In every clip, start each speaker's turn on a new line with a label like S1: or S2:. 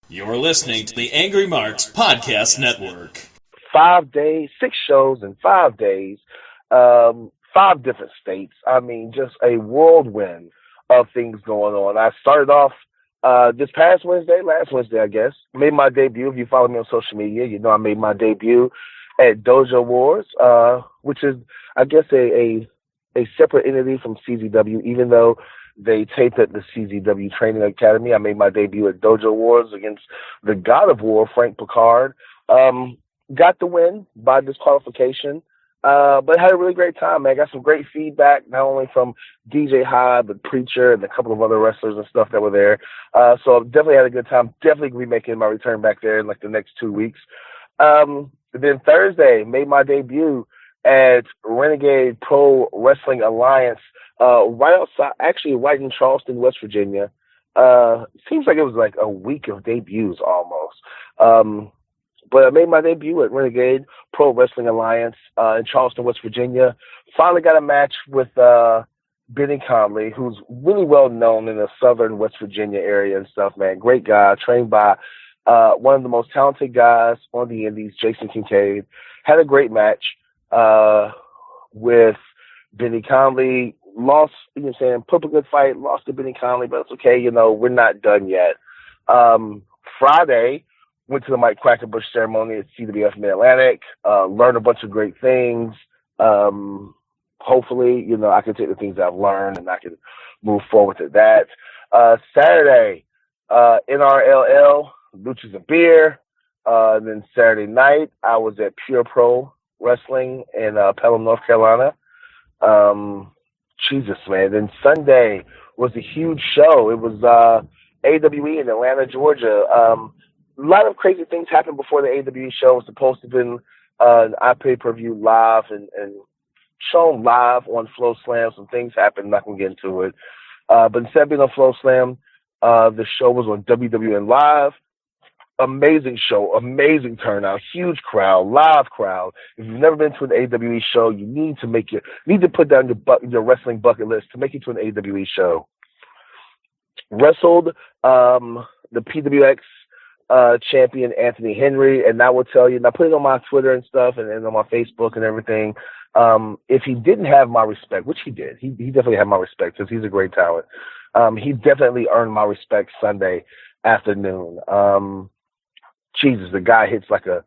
S1: You're listening to the Angry Marks Podcast Network.
S2: 5 days, 6 shows in 5 days, 5 different states. I mean, just a whirlwind of things going on. I started off this past Wednesday, last Wednesday, I guess. Made my debut. If you follow me on social media, you know I made my debut at Dojo Wars, which is, I guess, a separate entity from CZW, even though they taped at the CZW Training Academy. I made my debut at Dojo Wars against the God of War, Frank Picard. Got the win by disqualification, but had a really great time, man. Got some great feedback, not only from DJ Hyde, but Preacher and a couple of other wrestlers and stuff that were there. So definitely had a good time. Definitely going to be making my return back there in like the next 2 weeks. Then Thursday, made my debut at Renegade Pro Wrestling Alliance, right outside, actually right in Charleston, West Virginia. Seems like it was like a week of debuts almost. But I made my debut at Renegade Pro Wrestling Alliance in Charleston, West Virginia. Finally got a match with Benny Conley, who's really well known in the southern West Virginia area and stuff, man. Great guy, trained by one of the most talented guys on the indies, Jason Kincaid. Had a great match with Benny Conley. Lost, you know what I'm saying, put up a good fight, lost to Benny Conley, but it's okay, you know, we're not done yet. Friday, went to the Mike Quackenbush ceremony at CWF Mid-Atlantic, learned a bunch of great things. Hopefully, you know, I can take the things I've learned and I can move forward to that. Saturday, NRLL, Luchas and Beer. And then Saturday night, I was at Pure Pro Wrestling in Pelham, North Carolina. Jesus, man. Then Sunday was a huge show. It was AWE in Atlanta, Georgia. A lot of crazy things happened before the AWE show. It was supposed to have been an pay-per-view live and shown live on Flow Slam. Some things happened. I'm not going to get into it. But instead of being on Flow Slam, the show was on WWN Live. Amazing show, amazing turnout, huge crowd, live crowd. If you've never been to an AWE show, you need to put down your wrestling bucket list to make it to an AWE show. Wrestled the PWX champion Anthony Henry, and I will tell you, and I put it on my Twitter and stuff, and on my Facebook and everything. If he didn't have my respect, which he did, he definitely had my respect because he's a great talent. He definitely earned my respect Sunday afternoon. Jesus, the guy hits like a,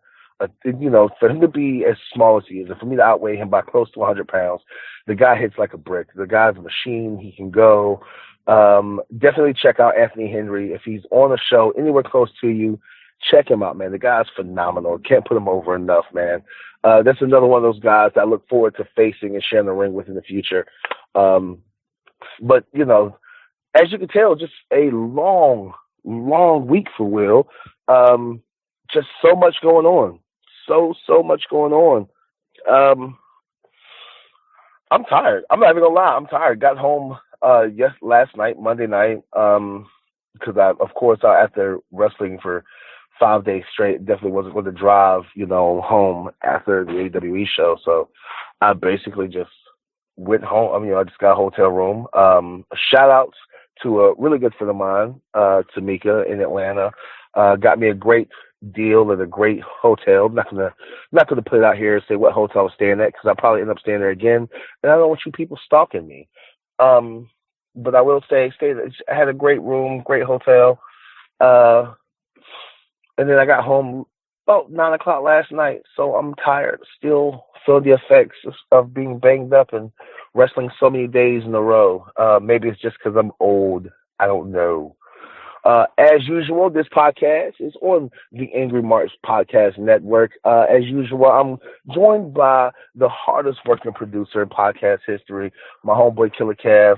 S2: you know, for him to be as small as he is, and for me to outweigh him by close to 100 pounds, the guy hits like a brick. The guy's a machine. He can go. Definitely check out Anthony Henry. If he's on a show anywhere close to you, check him out, man. The guy's phenomenal. Can't put him over enough, man. That's another one of those guys that I look forward to facing and sharing the ring with in the future. But, you know, as you can tell, just a long week for Will. Just so much going on. So much going on. I'm tired. I'm not even gonna lie. I'm tired. Got home last night, Monday night, because after wrestling for 5 days straight, definitely wasn't going to drive, you know, home after the AWE show. So I basically just went home. I mean, I just got a hotel room. Shout outs to a really good friend of mine, Tamika in Atlanta. Got me a great deal at a great hotel. I'm not gonna put it out here and say what hotel I was staying at because I'll probably end up staying there again. And I don't want you people stalking me. But I will say, I had a great room, great hotel. And then I got home about 9 o'clock last night, so I'm tired. Still feel the effects of being banged up and wrestling so many days in a row. Maybe it's just because I'm old. I don't know. As usual, this podcast is on the Angry Marks Podcast Network. As usual, I'm joined by the hardest working producer in podcast history, my homeboy Killer Cav,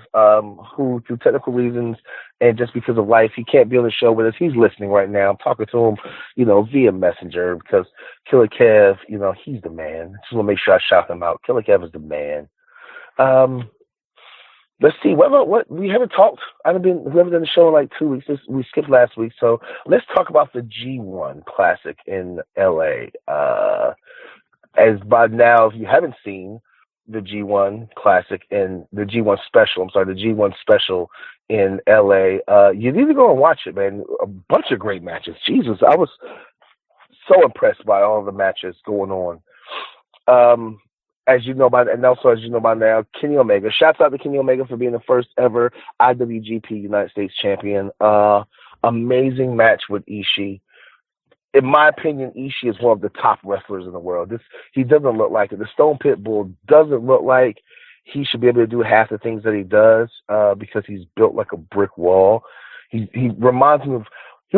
S2: who through technical reasons and just because of life, he can't be on the show with us. He's listening right now. I'm talking to him, you know, via Messenger because Killer Cav, you know, he's the man. Just want to make sure I shout him out. Killer Cav is the man. Let's see. What we haven't talked. We haven't done the show in like 2 weeks. We skipped last week, so let's talk about the G1 Classic in LA. As by now, if you haven't seen the G1 Classic and the G1 Special, the G1 Special in LA. You need to go and watch it, man. A bunch of great matches. Jesus, I was so impressed by all the matches going on. As you know by now, Kenny Omega. Shouts out to Kenny Omega for being the first ever IWGP United States champion. Amazing match with Ishii. In my opinion, Ishii is one of the top wrestlers in the world. He doesn't look like it. The Stone Pit Bull doesn't look like he should be able to do half the things that he does because he's built like a brick wall. He reminds me of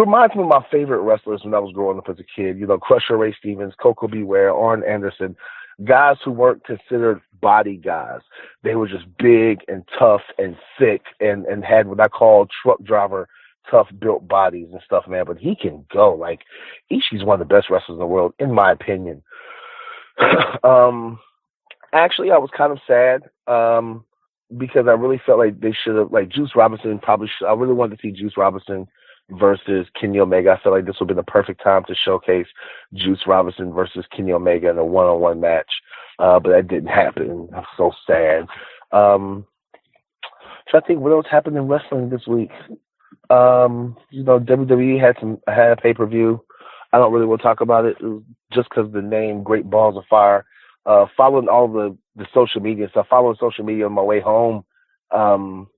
S2: my favorite wrestlers when I was growing up as a kid. You know, Crusher Ray Stevens, Coco Beware, Arn Anderson, guys who weren't considered body guys. They were just big and tough and thick and had what I call truck driver tough built bodies and stuff, man. But he can go. Like, Ishii's one of the best wrestlers in the world, in my opinion. Actually, I was kind of sad because I really felt like they should have, like, Juice Robinson probably should. I really wanted to see Juice Robinson versus Kenny Omega. I felt like this would have been the perfect time to showcase Juice Robinson versus Kenny Omega in a one-on-one match, but that didn't happen. I'm so sad. So I think what else happened in wrestling this week? You know, WWE had a pay-per-view. I don't really want to talk about it just because the name Great Balls of Fire. Following all the social media stuff, following social media on my way home, from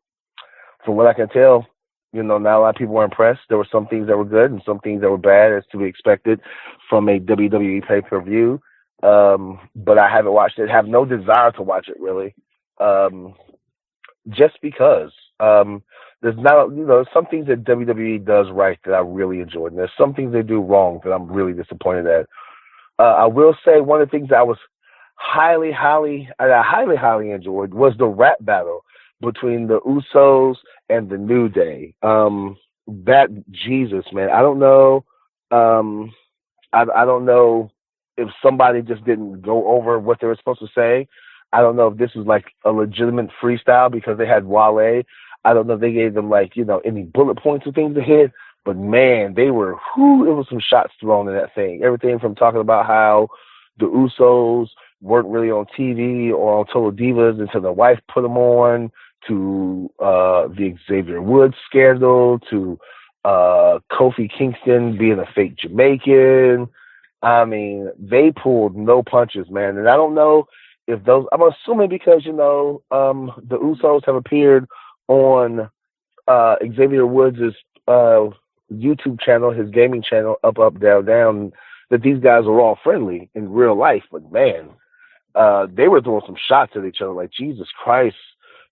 S2: what I can tell, you know, not a lot of people were impressed. There were some things that were good and some things that were bad, as to be expected from a WWE pay-per-view. But I haven't watched it. Have no desire to watch it, really. Just because there's not, you know, some things that WWE does right that I really enjoyed, and there's some things they do wrong that I'm really disappointed at. I will say one of the things that I was highly enjoyed was the rap battle between the Usos and the New Day. That, Jesus, man, I don't know. I don't know if somebody just didn't go over what they were supposed to say. I don't know if this was like a legitimate freestyle because they had Wale. I don't know if they gave them, like, you know, any bullet points or things to hit. But, man, it was some shots thrown in that thing. Everything from talking about how the Usos weren't really on TV or on Total Divas until their wife put them on, to the Xavier Woods scandal, to Kofi Kingston being a fake Jamaican. I mean, they pulled no punches, man. And I don't know if those – I'm assuming because, you know, the Usos have appeared on Xavier Woods' YouTube channel, his gaming channel, Up, Up, Down, Down, that these guys are all friendly in real life. But, man, they were throwing some shots at each other like, Jesus Christ.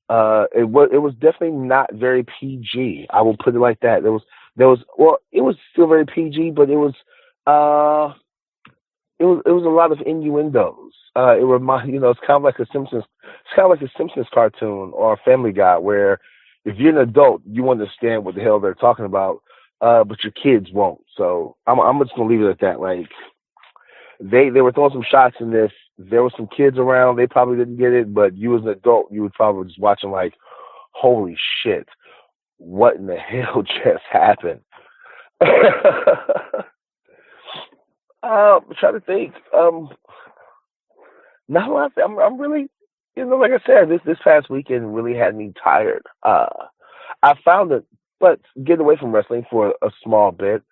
S2: It was definitely not very PG. I will put it like that. It was still very PG, but it was a lot of innuendos. It reminds, you know, it's kind of like a Simpsons cartoon or a Family Guy, where if you're an adult, you understand what the hell they're talking about, but your kids won't. So I'm just gonna leave it at that. Like, they were throwing some shots in this. There were some kids around. They probably didn't get it, but you as an adult, you would probably just watching like, holy shit, what in the hell just happened? I'm trying to think. Not a lot. I'm really, you know, like I said, this past weekend really had me tired. I found it, but getting away from wrestling for a small bit,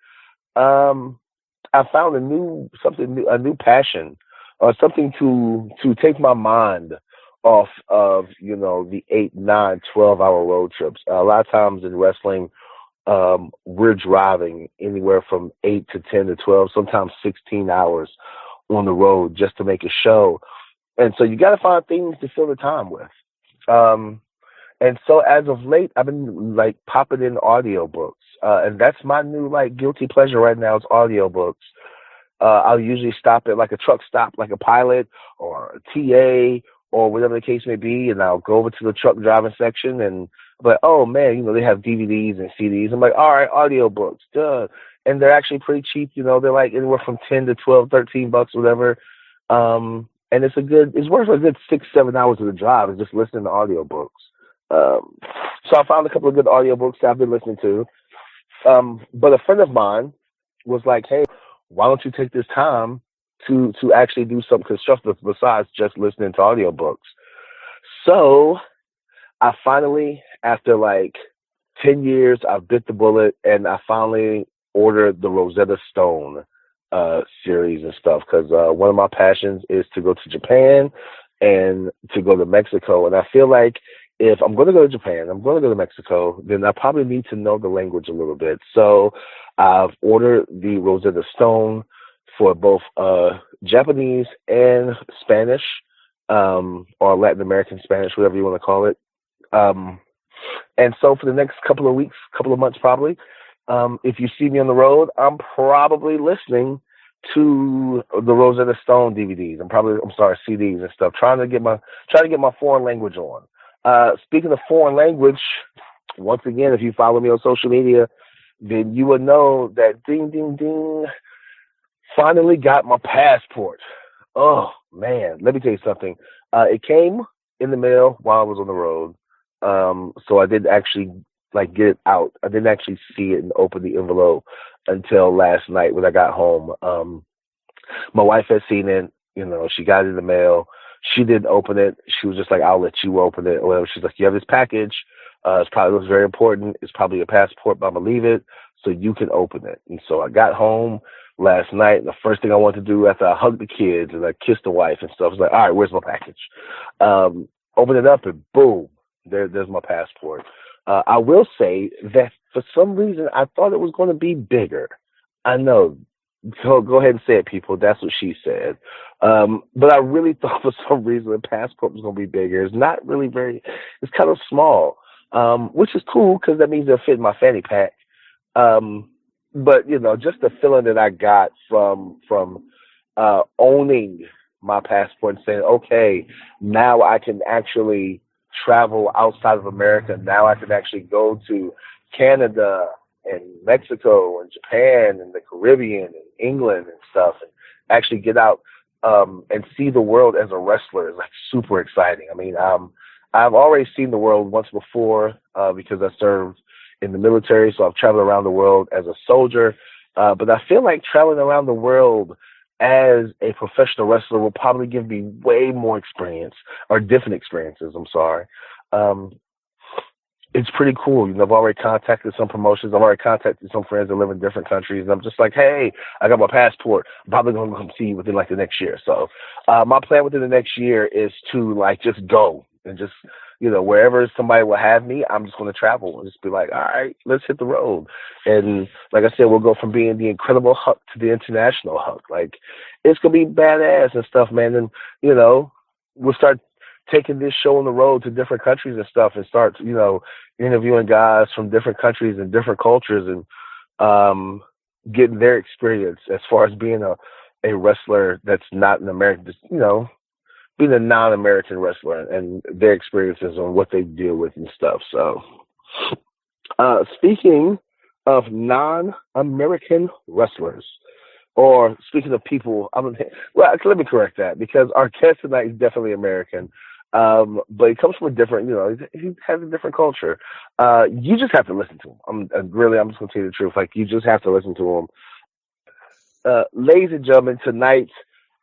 S2: I found a new passion, or something to take my mind off of, you know, the 8, 9, 12-hour road trips. A lot of times in wrestling, we're driving anywhere from 8 to 10 to 12, sometimes 16 hours on the road just to make a show. And so you got to find things to fill the time with. And so as of late, I've been like popping in audiobooks. And that's my new like guilty pleasure right now, is audiobooks. I'll usually stop at like a truck stop, like a Pilot or a TA or whatever the case may be, and I'll go over to the truck driving section and but oh man, you know, they have DVDs and CDs. I'm like, all right, audiobooks, duh. And they're actually pretty cheap, you know, they're like anywhere from 10 to 12, $13, whatever. And it's worth a good 6-7 hours of the drive is just listening to audiobooks. So I found a couple of good audiobooks that I've been listening to. But a friend of mine was like, hey, why don't you take this time to actually do something constructive besides just listening to audiobooks? So I finally, after like 10 years, I've bit the bullet, and I finally ordered the Rosetta Stone series and stuff, because one of my passions is to go to Japan and to go to Mexico. And I feel like if I'm going to go to Japan, I'm going to go to Mexico, then I probably need to know the language a little bit. So I've ordered the Rosetta Stone for both Japanese and Spanish, or Latin American Spanish, whatever you want to call it. And so for the next couple of weeks, couple of months probably, if you see me on the road, I'm probably listening to the Rosetta Stone CDs and stuff, trying to get my foreign language on. Speaking of foreign language, once again, if you follow me on social media, then you would know that ding, ding, ding, finally got my passport. Oh, man, let me tell you something. It came in the mail while I was on the road, so I didn't actually get it out. I didn't actually see it and open the envelope until last night when I got home. My wife had seen it. She got it in the mail. She didn't open it. She was just like, "I'll let you open it," or whatever. She's like, "You have this package. It probably looks very important. It's probably a passport, but I'm gonna leave it so you can open it." And so I got home last night, and the first thing I wanted to do after I hugged the kids and I kissed the wife and stuff was like, "All right, where's my package?" Open it up, and boom, there's my passport. I will say that for some reason I thought it was going to be bigger. I know. Go ahead and say it, people. That's what she said. But I really thought for some reason the passport was going to be bigger. It's not really it's kind of small, which is cool because that means it'll fit in my fanny pack. But, just the feeling that I got from owning my passport and saying, okay, now I can actually travel outside of America. Now I can actually go to Canada and Mexico and Japan and the Caribbean and England and stuff, and actually get out and see the world as a wrestler is super exciting. I mean, I've already seen the world once before because I served in the military, so I've traveled around the world as a soldier. But I feel like traveling around the world as a professional wrestler will probably give me way more experience, or different experiences. I'm sorry. It's pretty cool. I've already contacted some promotions. I've already contacted some friends that live in different countries. And I'm just like, hey, I got my passport. I'm probably going to come see you within the next year. So my plan within the next year is to just go and just, wherever somebody will have me, I'm just going to travel and just be like, all right, let's hit the road. And like I said, we'll go from being the Incredible Hulk to the International Hulk. It's going to be badass and stuff, man. And, we'll start taking this show on the road to different countries and stuff, and start, interviewing guys from different countries and different cultures, and getting their experience as far as being a wrestler that's not an American, just, being a non-American wrestler and their experiences on what they deal with and stuff. So, speaking of non-American wrestlers, or speaking of people, let me correct that, because our guest tonight is definitely American. But he comes from a different, he has a different culture. You just have to listen to him. I'm just going to tell you the truth. You just have to listen to him. Ladies and gentlemen, tonight,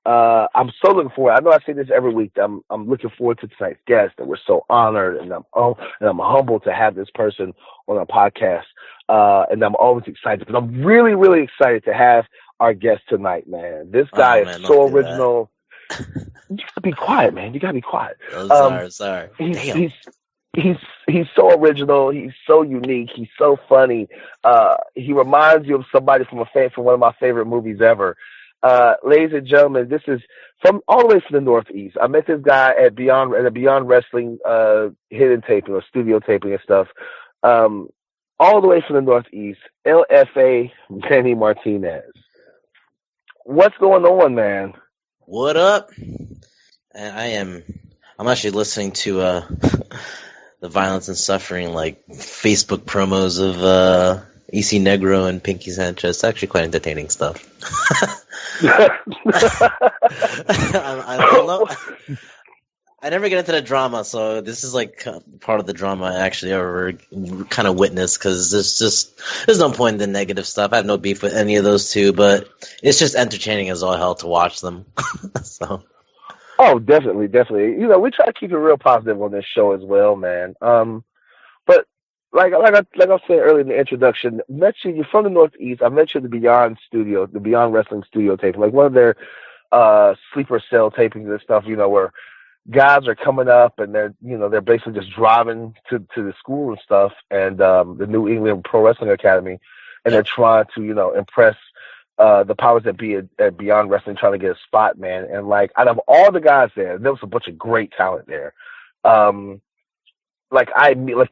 S2: I'm so looking forward. I know I say this every week. I'm looking forward to tonight's guest, and we're so honored, and I'm humbled to have this person on our podcast. And I'm always excited, but I'm really, really excited to have our guest tonight, man. This guy is so original. You gotta be quiet, man. You gotta be quiet.
S3: Sorry.
S2: He's so original. He's so unique. He's so funny. He reminds you of somebody from one of my favorite movies ever. Ladies and gentlemen, this is from all the way from the Northeast. I met this guy at a Beyond Wrestling hidden taping or studio taping and stuff. All the way from the Northeast, LFA Manny Martinez. What's going on, man?
S3: What up? And I'm actually listening to the Violence and Suffering Facebook promos of EC Negro and Pinky Sanchez. It's actually quite entertaining stuff. I never get into the drama, so this is part of the drama I actually ever kind of witnessed, because there's no point in the negative stuff. I have no beef with any of those two, but it's just entertaining as all hell to watch them. So.
S2: Oh, definitely. We try to keep it real positive on this show as well, man. But like I said earlier in the introduction, met you. You're from the Northeast. I met you at the Beyond Studio, the Beyond Wrestling Studio taping, like one of their sleeper cell tapings and stuff. Where guys are coming up and they're basically just driving to the school and stuff, and the New England Pro Wrestling Academy, and they're
S3: Yep.
S2: trying to impress the powers that be at Beyond Wrestling, trying to get a spot, man. And like out of all the guys there was a bunch of great talent there. Like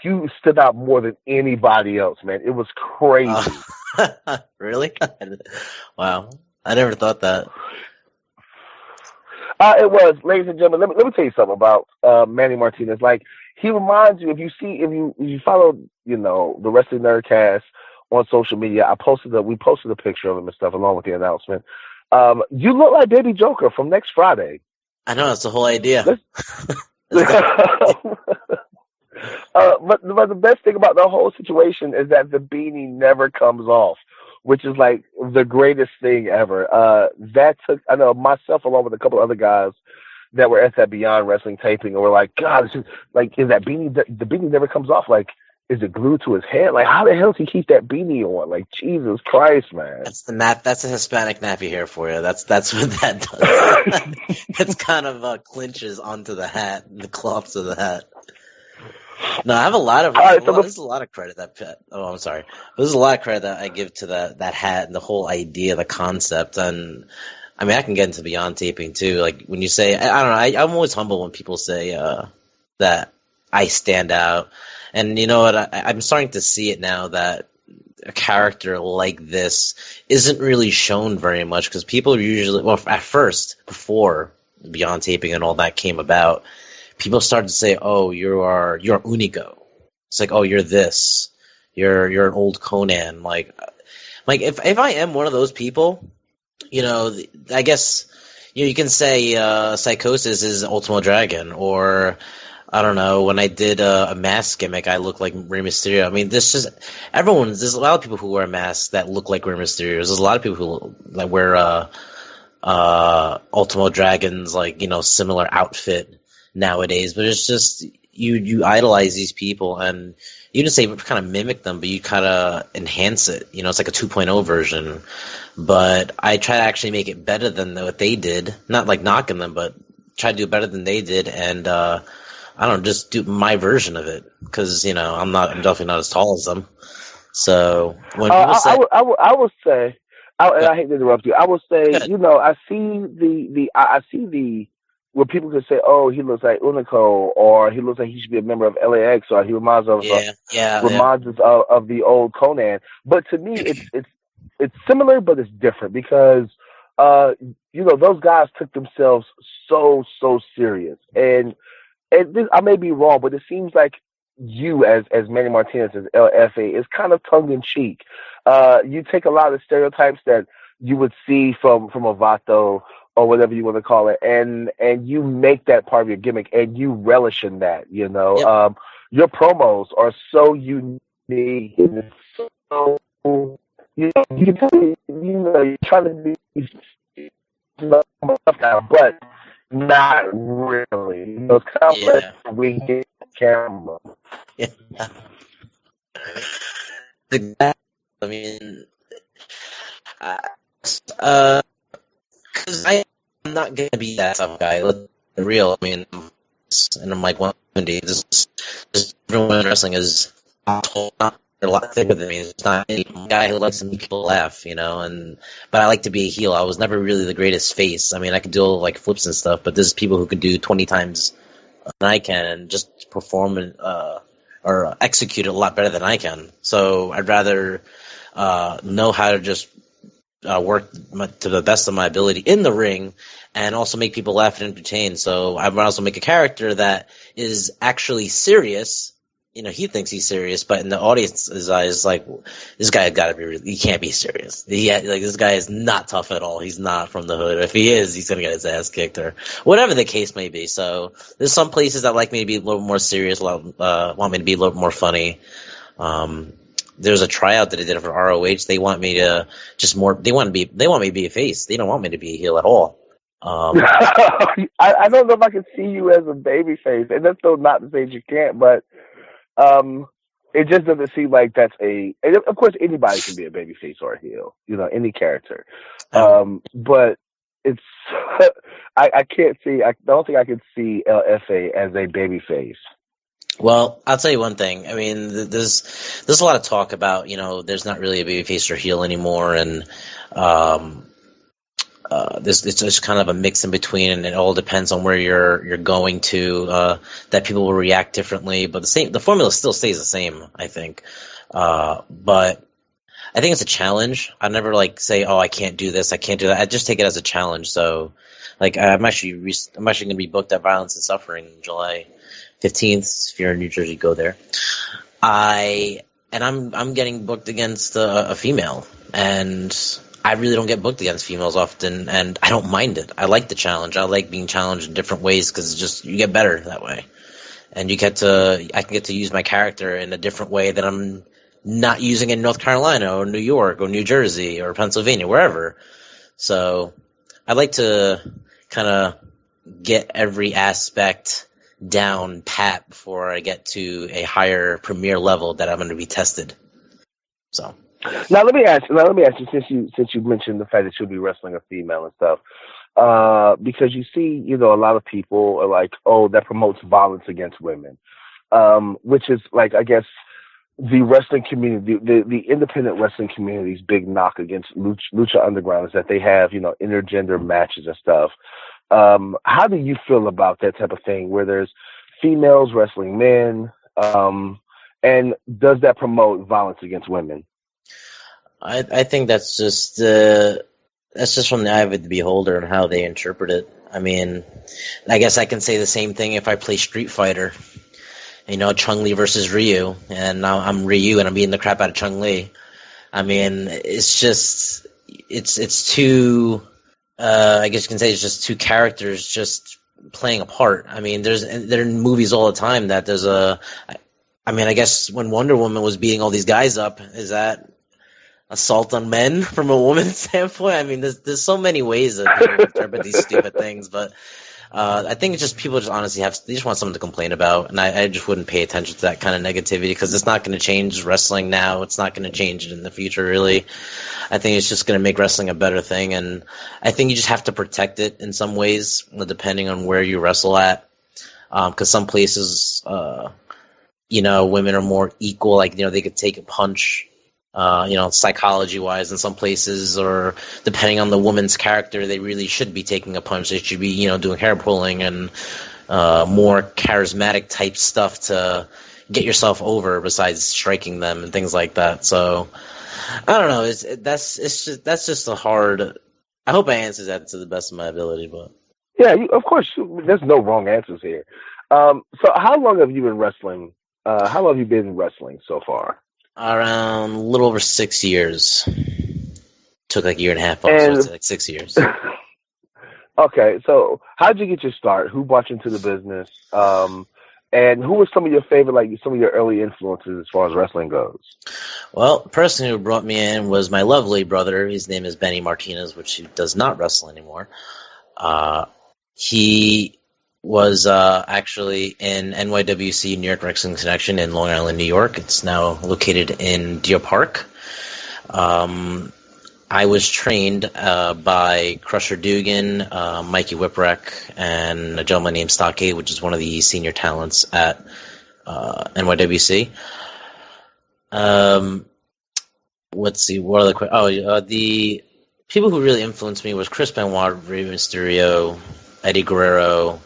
S2: you stood out more than anybody else, man. It was crazy.
S3: Really? Wow. I never thought that.
S2: It was, ladies and gentlemen. Let me tell you something about Manny Martinez. Like, he reminds you, if you follow the Wrestling Nerdcast on social media. We posted a picture of him and stuff along with the announcement. You look like Baby Joker from next Friday.
S3: I know, that's the whole idea.
S2: But the best thing about the whole situation is that the beanie never comes off, which is like the greatest thing ever. I know myself along with a couple other guys that were at that Beyond Wrestling taping, and we're like, God, is that beanie? The beanie never comes off. Like, is it glued to his head? Like, how the hell does he keep that beanie on? Like, Jesus Christ, man.
S3: That's a Hispanic nappy hair for you. That's what that does. It's kind of clinches onto the hat, the cloths of the hat. No, I have a lot of. There's a lot of credit I'm sorry. There's a lot of credit that I give to that hat and the whole idea, the concept, and I mean I can get into Beyond taping too. Like when you say, I don't know, I'm always humble when people say that I stand out, and you know what? I'm starting to see it now that a character like this isn't really shown very much because people are usually at first before Beyond taping and all that came about. People started to say, "Oh, you're Unico." It's like, "Oh, you're this. You're an old Conan." Like if I am one of those people, I guess you can say Psychosis is Ultimo Dragon, or I don't know. When I did a mask gimmick, I look like Rey Mysterio. I mean, there's a lot of people who wear masks that look like Rey Mysterio. There's a lot of people who that wear Ultimo Dragon's similar outfit nowadays, but it's just you idolize these people and you didn't say kind of mimic them, but you kind of enhance it. It's like a 2.0 version. But I try to actually make it better than what they did. Not like knocking them, but try to do better than they did. And I don't know, just do my version of it because I'm definitely not as tall as them. So when people say,
S2: I would say, and I hate to interrupt you. I would say, I see the where people can say, "Oh, he looks like Unico," or "He looks like he should be a member of LAX," or "He reminds us of the old Conan." But to me, it's similar, but it's different because those guys took themselves so serious, and this, I may be wrong, but it seems like you as Manny Martinez as LFA is kind of tongue in cheek. You take a lot of the stereotypes that you would see from a Vato or whatever you want to call it, and you make that part of your gimmick, and you relish in that. Yep. Your promos are so unique. And so you can tell you're trying to be stuff now, but not really. It's kind of like we get camera.
S3: Yeah. I mean, because I'm not gonna be that tough guy. Let's be real. I mean, and I'm like 170. Just everyone in wrestling is a lot thicker than me. It's not a guy who likes to make people laugh, but I like to be a heel. I was never really the greatest face. I mean, I could do like flips and stuff, but there's people who could do 20 times than I can and just perform or execute it a lot better than I can. So I'd rather know how to just work to the best of my ability in the ring and also make people laugh and entertain. So I would also make a character that is actually serious. He thinks he's serious, but in the audience's eyes, like, this guy got to be he can't be serious. This guy is not tough at all. He's not from the hood. If he is, he's going to get his ass kicked or whatever the case may be. So there's some places that like me to be a little more serious, want me to be a little more funny. There's a tryout that I did for ROH. They want me to they want me to be a face. They don't want me to be a heel at all.
S2: I don't know if I can see you as a baby face, and that's still not to say that you can't, but it just doesn't seem like that's and of course, anybody can be a babyface or a heel, any character. But it's, I can't see, I don't think I could see LFA as a babyface.
S3: Well, I'll tell you one thing. I mean, there's a lot of talk about, there's not really a babyface or heel anymore, and it's just kind of a mix in between, and it all depends on where you're going to. That people will react differently, but the formula still stays the same, I think. But I think it's a challenge. I never say, "Oh, I can't do this, I can't do that." I just take it as a challenge. So, I'm actually going to be booked at Violence and Suffering July 15th. If you're in New Jersey, go there. I'm getting booked against a female, and I really don't get booked against females often, and I don't mind it. I like the challenge. I like being challenged in different ways because you get better that way, and I can get to use my character in a different way that I'm not using in North Carolina or New York or New Jersey or Pennsylvania, wherever. So I like to kind of get every aspect down pat before I get to a higher premier level that I'm going to be tested. So
S2: now let me ask you, since you mentioned the fact that you'll be wrestling a female and stuff, because you see, a lot of people are like, oh, that promotes violence against women, which is I guess the wrestling community, the independent wrestling community's big knock against Lucha Underground is that they have, intergender matches and stuff. How do you feel about that type of thing where there's females wrestling men, and does that promote violence against women?
S3: I think that's just from the eye of the beholder and how they interpret it. I mean, I guess I can say the same thing if I play Street Fighter. Chun-Li versus Ryu, and now I'm Ryu and I'm beating the crap out of Chun-Li. I mean, it's just it's two. I guess you can say it's just two characters just playing a part. I mean, there are movies all the time that there's I guess when Wonder Woman was beating all these guys up, is that assault on men from a woman's standpoint? I mean, there's so many ways that people interpret these stupid things, but I think it's just people just honestly they just want something to complain about, and I just wouldn't pay attention to that kind of negativity because it's not going to change wrestling now. It's not going to change it in the future, really. I think it's just going to make wrestling a better thing, and I think you just have to protect it in some ways, depending on where you wrestle at. Because some places, women are more equal. They could take a punch, psychology-wise in some places, or depending on the woman's character, they really should be taking a punch. They should be, doing hair pulling and more charismatic type stuff to get yourself over besides striking them and things like that. So I don't know. That's just a hard. I hope I answered that to the best of my ability, but
S2: yeah, of course, there's no wrong answers here. So how long have you been wrestling? How long have you been wrestling so far?
S3: Around a little over 6 years. Took a year and a half off, so it's 6 years.
S2: Okay, so how did you get your start? Who brought you into the business? And who were some of your favorite, some of your early influences as far as wrestling goes?
S3: Well, the person who brought me in was my lovely brother. His name is Manny Martinez, which he does not wrestle anymore. He was actually in NYWC, New York Wrestling Connection in Long Island, New York. It's now located in Deer Park. I was trained by Crusher Dugan, Mikey Whipwreck, and a gentleman named Stockade, which is one of the senior talents at NYWC. Let's see, what other the people who really influenced me was Chris Benoit, Rey Mysterio, Eddie Guerrero.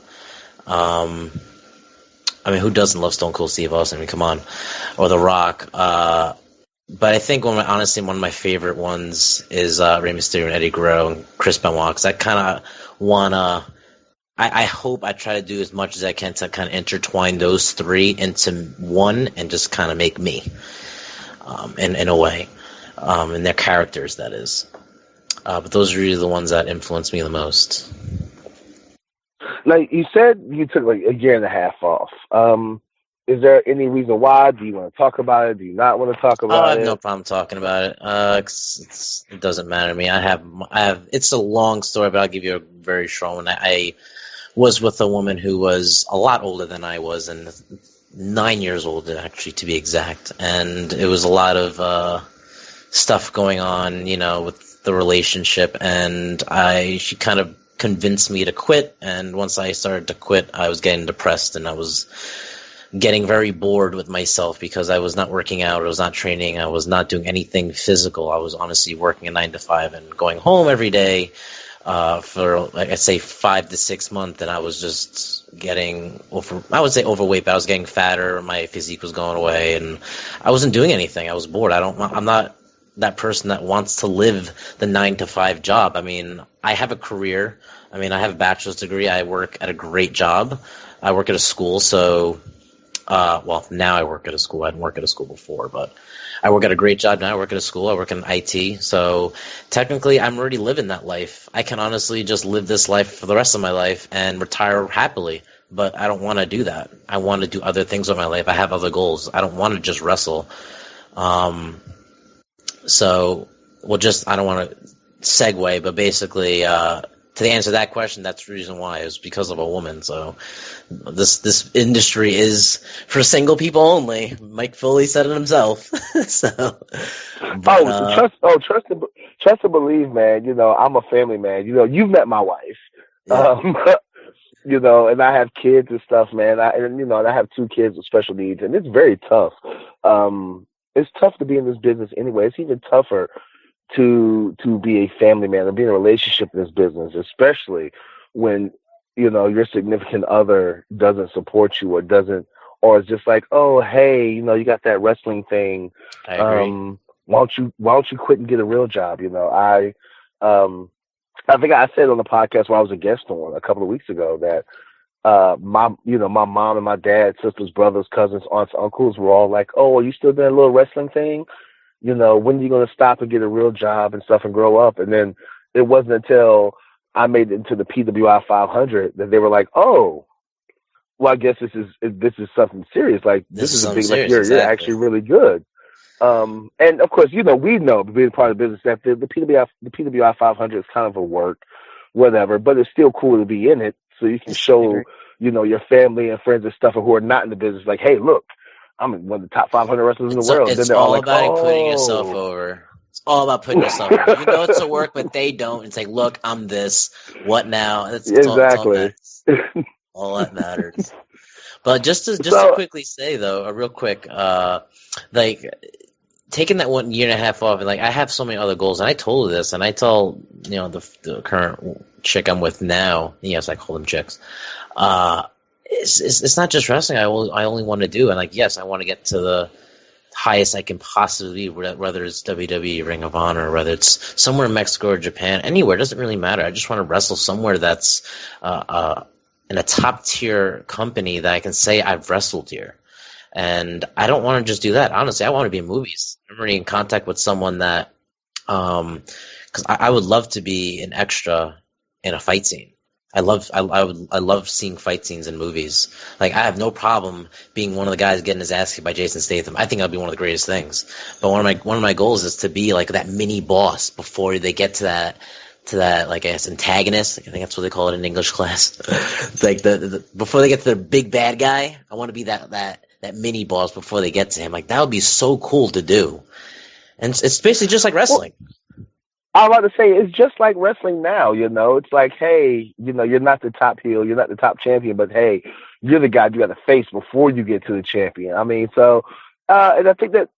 S3: Who doesn't love Stone Cold Steve Austin? I mean, come on. Or The Rock. But I think one of my favorite ones is Rey Mysterio and Eddie Guerrero and Chris Benoit, because I kind of want to... I hope I try to do as much as I can to kind of intertwine those three into one and just kind of make me, in a way. And their characters, that is. But those are really the ones that influenced me the most.
S2: Now, you said you took a year and a half off. Is there any reason why? Do you want to talk about it? Do you not want to talk about it?
S3: I have no problem talking about it. It doesn't matter to me. I have. It's a long story, but I'll give you a very short one. I was with a woman who was a lot older than I was, and 9 years old, actually, to be exact. And it was a lot of stuff going on, with the relationship. And she kind of convinced me to quit. And once I started to quit, I was getting depressed, and I was getting very bored with myself because I was not working out, I was not training, I was not doing anything physical. I was honestly working a 9 to 5 and going home every day for, like I say, 5 to 6 months, and I was just getting I would say overweight, but I was getting fatter, my physique was going away, and I wasn't doing anything. I was bored. I'm not that person that wants to live the 9 to 5 job. I mean, I have a career. I mean, I have a bachelor's degree. I work at a great job. I work at a school, so well, now I work at a school. I didn't work at a school before, but I work at a great job now. I work at a school. I work in IT. So technically, I'm already living that life. I can honestly just live this life for the rest of my life and retire happily. But I don't want to do that. I want to do other things with my life. I have other goals. I don't want to just wrestle. So, well, I don't want to segue, but basically, to answer that question, that's the reason why. It was because of a woman. So this industry is for single people only. Mike Foley said it himself. So, but,
S2: trust and believe, man. I'm a family man. You've met my wife.
S3: Yeah.
S2: And I have kids and stuff, man. And I have 2 kids with special needs, and it's very tough. It's tough to be in this business anyway. It's even tougher to be a family man and be in a relationship in this business, especially when your significant other doesn't support you or is just like, oh, hey, you got that wrestling thing.
S3: I agree.
S2: Why don't you quit and get a real job? I think I said on the podcast where I was a guest on a couple of weeks ago that my mom and my dad, sisters, brothers, cousins, aunts, uncles were all like, oh, are you still doing a little wrestling thing? When are you going to stop and get a real job and stuff and grow up? And then it wasn't until I made it into the PWI 500 that they were like, oh, well, I guess this is something serious. Like, this is a big, like, you're actually really good. And of course, we know, being part of the business, that the PWI 500 is kind of a work, whatever, but it's still cool to be in it. So you can show, your family and friends and stuff who are not in the business, like, hey, look, I'm one of the top 500 wrestlers in the world.
S3: It's all about putting yourself over. It's all about putting yourself over. You know it's a work, but they don't. It's like, look, I'm this. What now?
S2: Exactly.
S3: All that matters. But just to quickly say, though, real quick, like, taking that 1 year and a half off, and like, I have so many other goals, and I told her this, and I tell, the current chick I'm with now, yes, I call them chicks, it's not just wrestling I only want to do. And like, yes, I want to get to the highest I can possibly be, whether it's WWE, Ring of Honor, whether it's somewhere in Mexico or Japan, anywhere, it doesn't really matter. I just want to wrestle somewhere that's in a top tier company that I can say I've wrestled here. And I don't want to just do that. Honestly, I want to be in movies. I'm already in contact with someone that, because I would love to be an extra in a fight scene. I love seeing fight scenes in movies. Like, I have no problem being one of the guys getting his ass kicked by Jason Statham. I think that'd be one of the greatest things. But one of my goals is to be like that mini boss before they get to that like, I guess, antagonist. I think that's what they call it in English class. Like the before they get to the big bad guy, I want to be that mini boss before they get to him. Like, that would be so cool to do. And it's basically just like wrestling.
S2: Well, I was about to say, it's just like wrestling now, It's like, hey, you're not the top heel, you're not the top champion, but hey, you're the guy you got to face before you get to the champion. I mean, so, and I think that,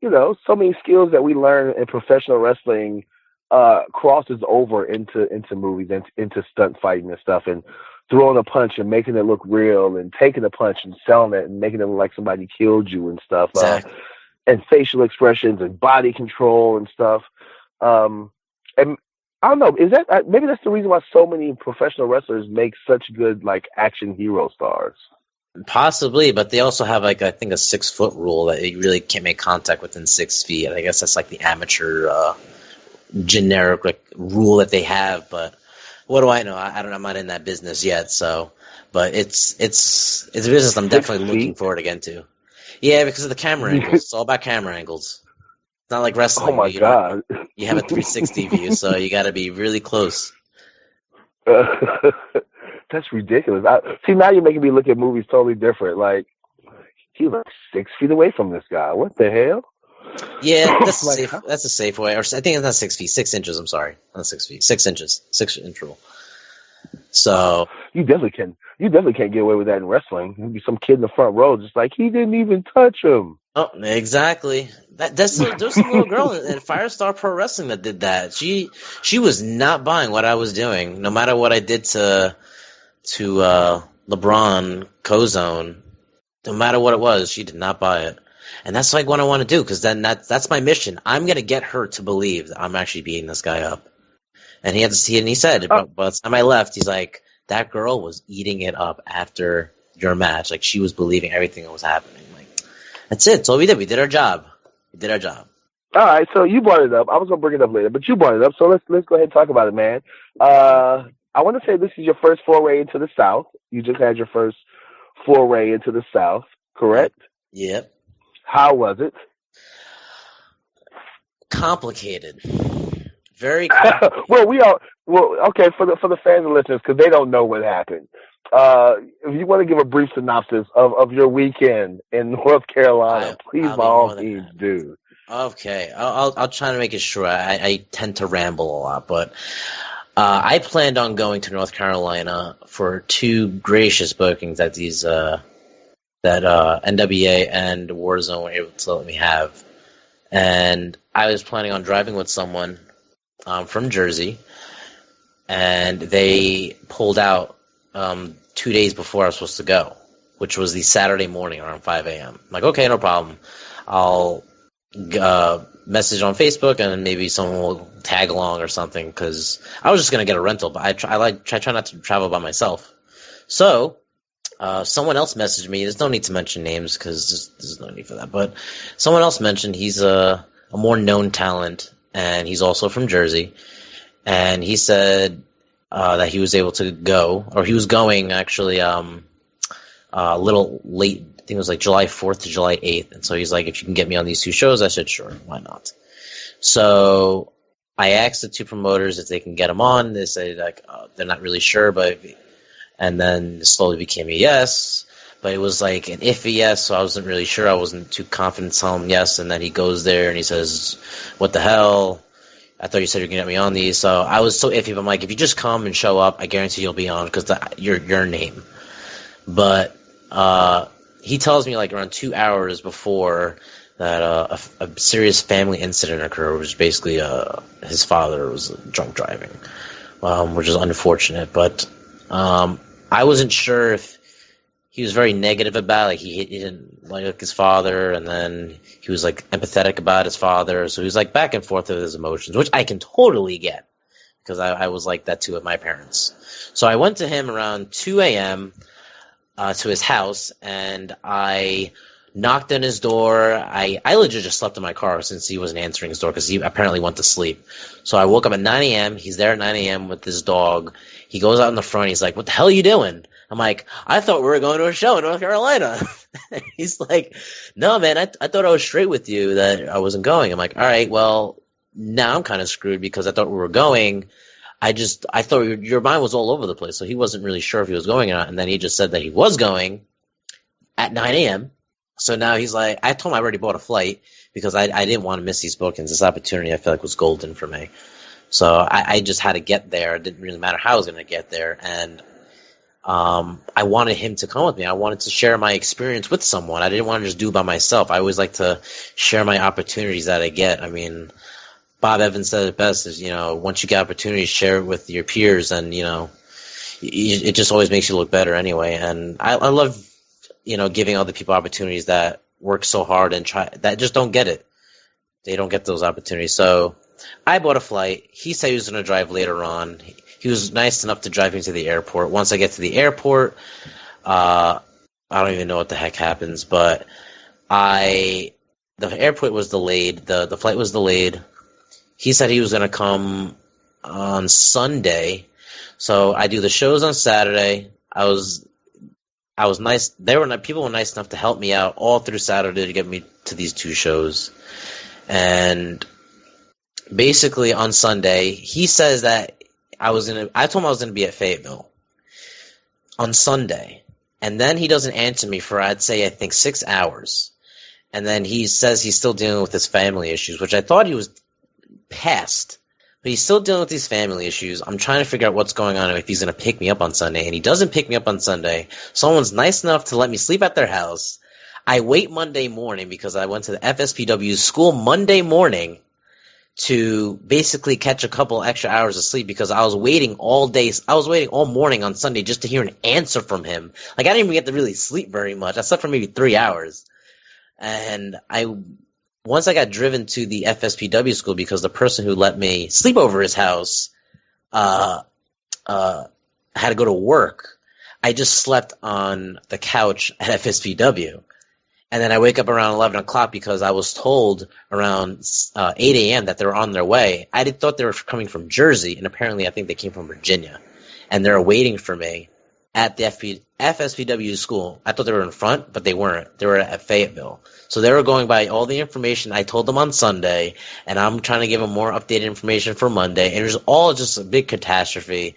S2: so many skills that we learn in professional wrestling crosses over into movies, into stunt fighting and stuff, and throwing a punch and making it look real, and taking a punch and selling it and making it look like somebody killed you and stuff,
S3: exactly.
S2: And facial expressions and body control and stuff. And I don't know, is that maybe that's the reason why so many professional wrestlers make such good, like, action hero stars?
S3: Possibly, but they also have, like, I think a 6-foot rule that you really can't make contact within 6 feet. I guess that's like the amateur generic, like, rule that they have. But what do I know? I'm not in that business yet. So, but it's a business I'm definitely looking forward again to. Yeah, because of the camera angles. It's all about camera angles. It's not like wrestling.
S2: Oh my God.
S3: You have a 360 view, so you got to be really close.
S2: That's ridiculous. See, now you're making me look at movies totally different. Like, He was like 6 feet away from this guy. What the hell?
S3: Yeah, that's
S2: Like,
S3: safe. That's a safe way. Or I think it's not 6 feet, 6 inches. I'm sorry, not 6 feet, 6 inches, 6 inch rule. So
S2: you definitely can't get away with that in wrestling. There'd be some kid in the front row just like he didn't even touch him.
S3: oh, exactly. There's some little girl in Firestar Pro Wrestling that did that. She was not buying what I was doing, no matter what I did to LeBron Cozone. No matter what it was, she did not buy it. And that's like what I want to do, because then that's my mission. I'm gonna get her to believe that I'm actually beating this guy up. And he said, but by the time I left, he's like, that girl was eating it up after your match. Like, she was believing everything that was happening. Like, that's it. That's all we did. We did our job.
S2: All right, so you brought it up. I was gonna bring it up later, but you brought it up. So let's go ahead and talk about it, man. I want to say this is your first foray into the South. You just had your first foray into the South, correct?
S3: Yep.
S2: How was it?
S3: Complicated. Very complicated.
S2: Okay, for the fans and listeners, because they don't know what happened. If you want to give a brief synopsis of your weekend in North Carolina, please by all means do.
S3: Okay, I'll try to make it short. I tend to ramble a lot, but I planned on going to North Carolina for 2 gracious bookings that NWA and Warzone were able to let me have, and I was planning on driving with someone from Jersey, and they pulled out 2 days before I was supposed to go, which was the Saturday morning around 5 a.m. I'm like, okay, no problem. I'll message on Facebook, and maybe someone will tag along or something, because I was just going to get a rental, but I try not to travel by myself. So someone else messaged me. There's no need to mention names because there's no need for that, but someone else mentioned he's a more known talent, and he's also from Jersey, and he said that he was able to go, or he was going actually a little late. I think it was like July 4th to July 8th, and so he's like, if you can get me on these 2 shows, I said, sure, why not? So I asked the 2 promoters if they can get him on. They said like they're not really sure, and then it slowly became a yes, but it was like an iffy yes, so I wasn't really sure. I wasn't too confident telling him yes, and then he goes there and he says, what the hell? I thought you said you could get me on these. So I was so iffy, but I'm like, if you just come and show up, I guarantee you'll be on, because your name. But he tells me like around 2 hours before that a serious family incident occurred, which is basically his father was drunk driving, which is unfortunate. But I wasn't sure if he was very negative about it. Like he didn't like his father, and then he was like empathetic about his father. So he was like back and forth with his emotions, which I can totally get, because I was like that too with my parents. So I went to him around 2 a.m. To his house, and I knocked on his door. I legit just slept in my car since he wasn't answering his door, because he apparently went to sleep. So I woke up at 9 a.m. He's there at 9 a.m. with his dog. He goes out in the front. He's like, what the hell are you doing? I'm like, I thought we were going to a show in North Carolina. He's like, no, man, I thought I was straight with you that I wasn't going. I'm like, all right, well, now I'm kind of screwed, because I thought we were going. I thought your mind was all over the place, so he wasn't really sure if he was going or not, and then he just said that he was going at 9 a.m. So now he's like, I told him I already bought a flight, because I didn't want to miss these bookings. This opportunity I feel like was golden for me. So I just had to get there. It didn't really matter how I was going to get there, and I wanted him to come with me. I wanted to share my experience with someone. I didn't want to just do it by myself. I always like to share my opportunities that I get. I mean, Bob Evans said it best, is, once you get opportunities, share it with your peers, and, it just always makes you look better anyway. And I love, giving other people opportunities that work so hard and that just don't get it. They don't get those opportunities. So I bought a flight. He said he was going to drive later on. He was nice enough to drive me to the airport. Once I get to the airport, I don't even know what the heck happens, but the airport was delayed. The flight was delayed. He said he was going to come on Sunday, so I do the shows on Saturday. I was nice. People were nice enough to help me out all through Saturday to get me to these 2 shows, and basically on Sunday he says that I told him I was going to be at Fayetteville on Sunday, And then he doesn't answer me for, I'd say, I think 6 hours. And then he says he's still dealing with his family issues, which I thought he was past. But he's still dealing with these family issues. I'm trying to figure out what's going on and if he's going to pick me up on Sunday. And he doesn't pick me up on Sunday. Someone's nice enough to let me sleep at their house. I wait Monday morning because I went to the FSPW school Monday morning to basically catch a couple extra hours of sleep because I was waiting all day. I was waiting all morning on Sunday just to hear an answer from him. Like, I didn't even get to really sleep very much. I slept for maybe 3 hours. And once I got driven to the FSPW school because the person who let me sleep over his house had to go to work, I just slept on the couch at FSPW. And then I wake up around 11 o'clock because I was told around 8 a.m. that they were on their way. I thought they were coming from Jersey, and apparently I think they came from Virginia. And they're waiting for me at the FSPW school. I thought they were in front, but they weren't. They were at Fayetteville. So they were going by all the information I told them on Sunday, and I'm trying to give them more updated information for Monday. And it was all just a big catastrophe.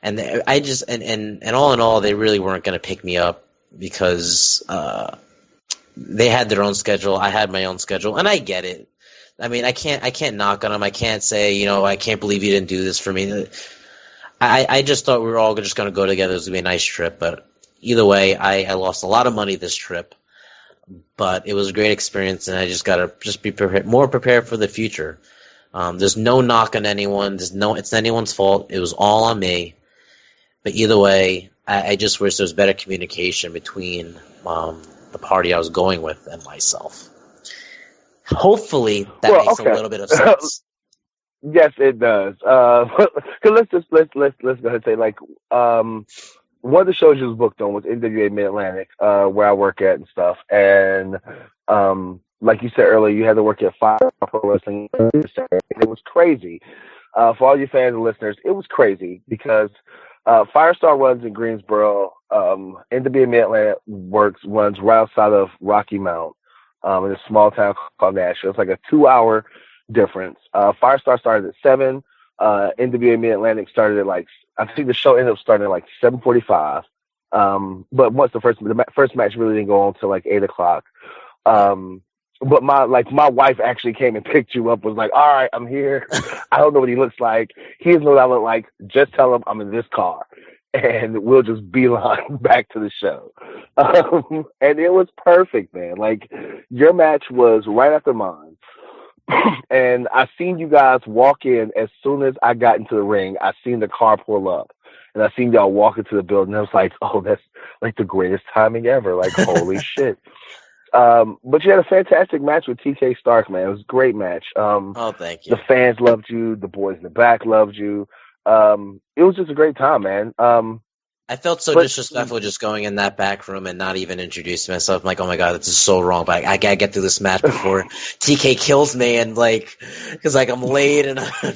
S3: And I just and all in all, they really weren't going to pick me up because they had their own schedule. I had my own schedule, and I get it. I mean, I can't knock on them. I can't say, I can't believe you didn't do this for me. I just thought we were all just going to go together. It was going to be a nice trip, but either way, I lost a lot of money this trip. But it was a great experience, and I just got to be more prepared for the future. There's no knock on anyone. It's anyone's fault. It was all on me. But either way, I just wish there was better communication between the party I was going with and myself. Hopefully that makes a little bit of sense.
S2: Yes, it does. Let's go ahead and say, like, one of the shows you was booked on was NWA Mid-Atlantic, where I work at and stuff. And like you said earlier, you had to work at Fire Pro Wrestling. It was crazy. For all you fans and listeners, it was crazy because Firestar runs in Greensboro. NWA Mid-Atlantic runs right outside of Rocky Mount in a small town called Nashville. It's like a 2-hour difference. Firestar started at 7. NWA Mid-Atlantic started at I think the show ended up starting at 7:45. But once the first match really didn't go on till 8 o'clock. But my wife actually came and picked you up, was like, all right, I'm here. I don't know what he looks like. He doesn't know what I look like. Just tell him I'm in this car. And we'll just beeline back to the show. And it was perfect, man. Your match was right after mine. And I seen you guys walk in as soon as I got into the ring. I seen the car pull up, and I seen y'all walk into the building. I was like, oh, that's the greatest timing ever. Holy shit. But you had a fantastic match with TK Stark, man. It was a great match.
S3: Oh, thank you.
S2: The fans loved you. The boys in the back loved you. It was just a great time, man.
S3: I felt so disrespectful just going in that back room and not even introducing myself. I'm like, oh my God, this is so wrong. But I gotta get through this match before TK kills me. And because I'm late and I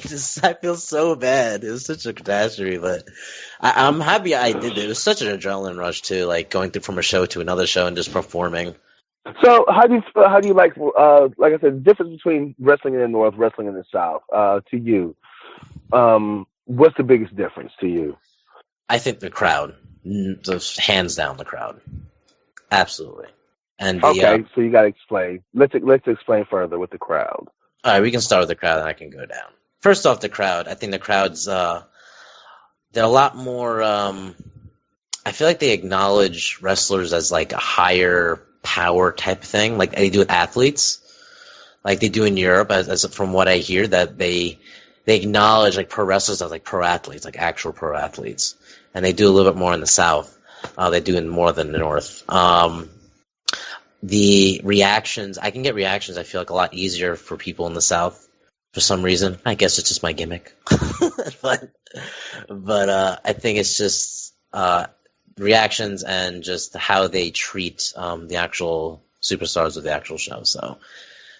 S3: feel so bad. It was such a catastrophe, but I'm happy I did it. It was such an adrenaline rush too, going through from a show to another show and just performing.
S2: So how do you like I said, the difference between wrestling in the North, wrestling in the South, to you? What's the biggest difference to you?
S3: I think the crowd, just hands down the crowd. Absolutely. And
S2: okay, so you got to explain. Let's explain further with the crowd.
S3: All right, we can start with the crowd and I can go down. First off, the crowd. I think the crowd's, they're a lot more, I feel like they acknowledge wrestlers as a higher power type of thing, like they do with athletes. Like they do in Europe, as from what I hear, that they acknowledge pro wrestlers as pro athletes, actual pro athletes. And they do a little bit more in the South. They do more than the North. The reactions, I can get reactions, I feel a lot easier for people in the South for some reason. I guess it's just my gimmick. but I think it's just reactions and just how they treat the actual superstars of the actual show. So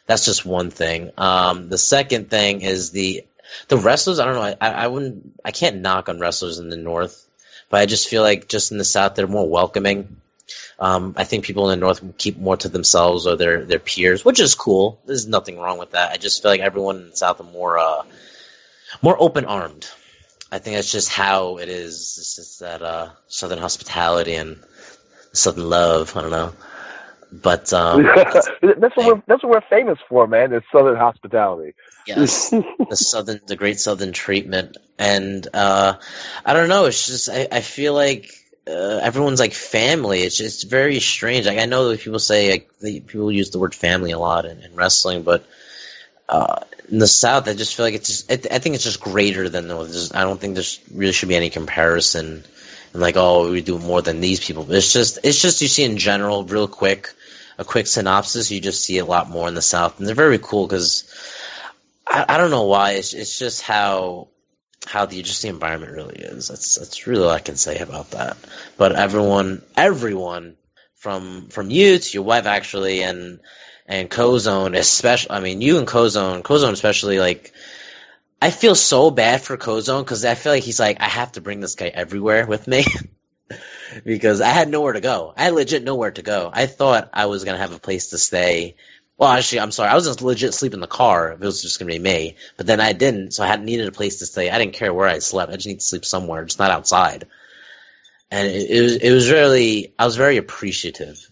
S3: that's just one thing. The second thing is the wrestlers. I don't know. I can't knock on wrestlers in the North, but I just feel just in the South they're more welcoming. I think people in the North keep more to themselves or their peers, which is cool. There's nothing wrong with that. I just feel everyone in the South are more open armed. I think that's just how it is. It's just that Southern hospitality and Southern love. I don't know, but
S2: that's what we're famous for, man. Is Southern hospitality.
S3: yes, the great Southern treatment, and I don't know. It's just I feel like everyone's like family. It's just very strange. Like I know that people say people use the word family a lot in wrestling, but in the South, I just feel like I think it's just greater than those. I don't think there really should be any comparison. And like, oh, we do more than these people. But it's just you see in general, real quick, a quick synopsis. You just see a lot more in the South, and they're very cool because I don't know why. It's just how the environment really is. That's really all I can say about that. But everyone from you to your wife actually, and Kozone especially. I mean, you and Kozone especially. Like, I feel so bad for Kozone because I feel like he's like, I have to bring this guy everywhere with me because I had nowhere to go. I had legit nowhere to go. I thought I was gonna have a place to stay. Well, actually, I'm sorry. I was just legit sleep in the car if it was just going to be me. But then I didn't, so I needed a place to stay. I didn't care where I slept. I just needed to sleep somewhere, just not outside. And it was really, I was very appreciative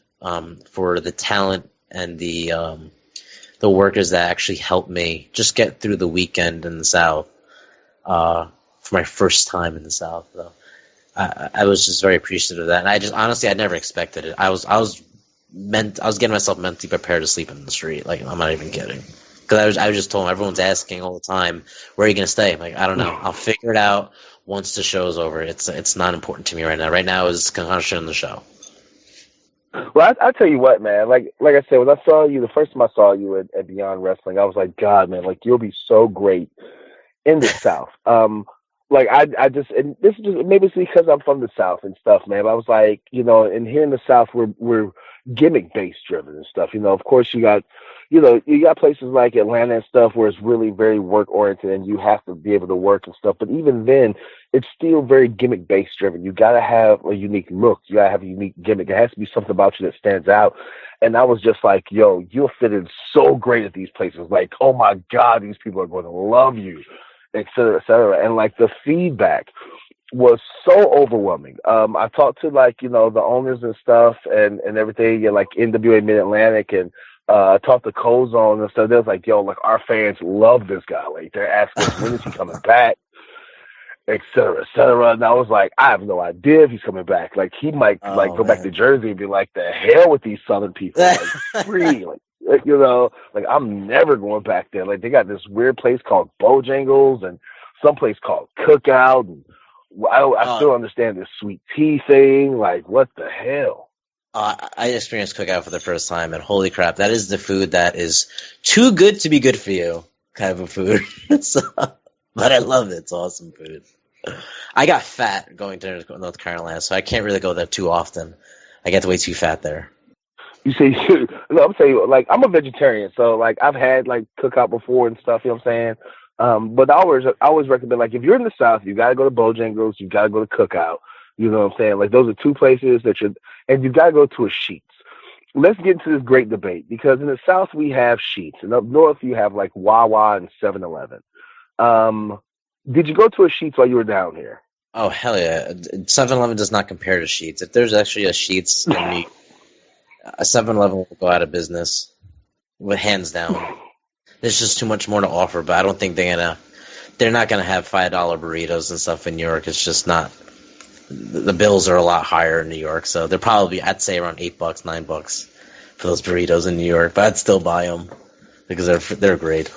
S3: for the talent and the workers that actually helped me just get through the weekend in the South for my first time in the South. So I was just very appreciative of that. And I just, honestly, I never expected it. I was getting myself mentally prepared to sleep in the street. Like, I'm not even kidding. Because I was just told everyone's asking all the time, where are you going to stay? I'm like, I don't know. I'll figure it out once the show's over. It's not important to me right now. Right now is concentrating on the show.
S2: Well, I tell you what, man. Like I said, when I saw you, the first time I saw you at Beyond Wrestling, I was like, God, man, like you'll be so great in the South. Like I just, and this is just maybe it's because I'm from the South and stuff, man. But I was like, and here in the South, we're gimmick based driven and stuff. Of course you got places like Atlanta and stuff where it's really very work oriented and you have to be able to work and stuff. But even then, it's still very gimmick based driven. You got to have a unique look. You got to have a unique gimmick. It has to be something about you that stands out. And I was just like, yo, you'll fit in so great at these places. Like, oh my God, these people are going to love you, et cetera, et cetera. And like the feedback was so overwhelming. I talked to the owners and stuff and everything, and like NWA Mid Atlantic, and I talked to Kozone and stuff. They was like, yo, like our fans love this guy. Like they're asking us, when is he coming back, et cetera, et cetera. And I was like, I have no idea if he's coming back. Like he might go back to Jersey and be like, the hell with these Southern people. Like free, like I'm never going back there. Like they got this weird place called Bojangles and some place called Cookout, and I still understand this sweet tea thing. Like, what the hell?
S3: I experienced Cookout for the first time, and holy crap, that is the food that is too good to be good for you kind of a food. But I love it. It's awesome food. I got fat going to North Carolina, so I can't really go there too often. I get way too fat there.
S2: You say, no, I'm saying, like, I'm a vegetarian, so, like, I've had, like, Cookout before and stuff, you know what I'm saying? But I always recommend, like, if you're in the South, you got to go to Bojangles, you got to go to Cookout, you know what I'm saying? Like, those are two places and you got to go to a Sheetz. Let's get into this great debate, because in the South, we have Sheetz, and up north, you have, like, Wawa and 7-Eleven. Did you go to a Sheetz while you were down here?
S3: Oh, hell yeah. 7-Eleven does not compare to Sheetz. If there's actually a Sheetz in me, a 7-Eleven will go out of business, with hands down. There's just too much more to offer, but I don't think they're not gonna have $5 burritos and stuff in New York. It's just not. The bills are a lot higher in New York, so they're probably, I'd say, around $8, $9 for those burritos in New York. But I'd still buy them because they're great.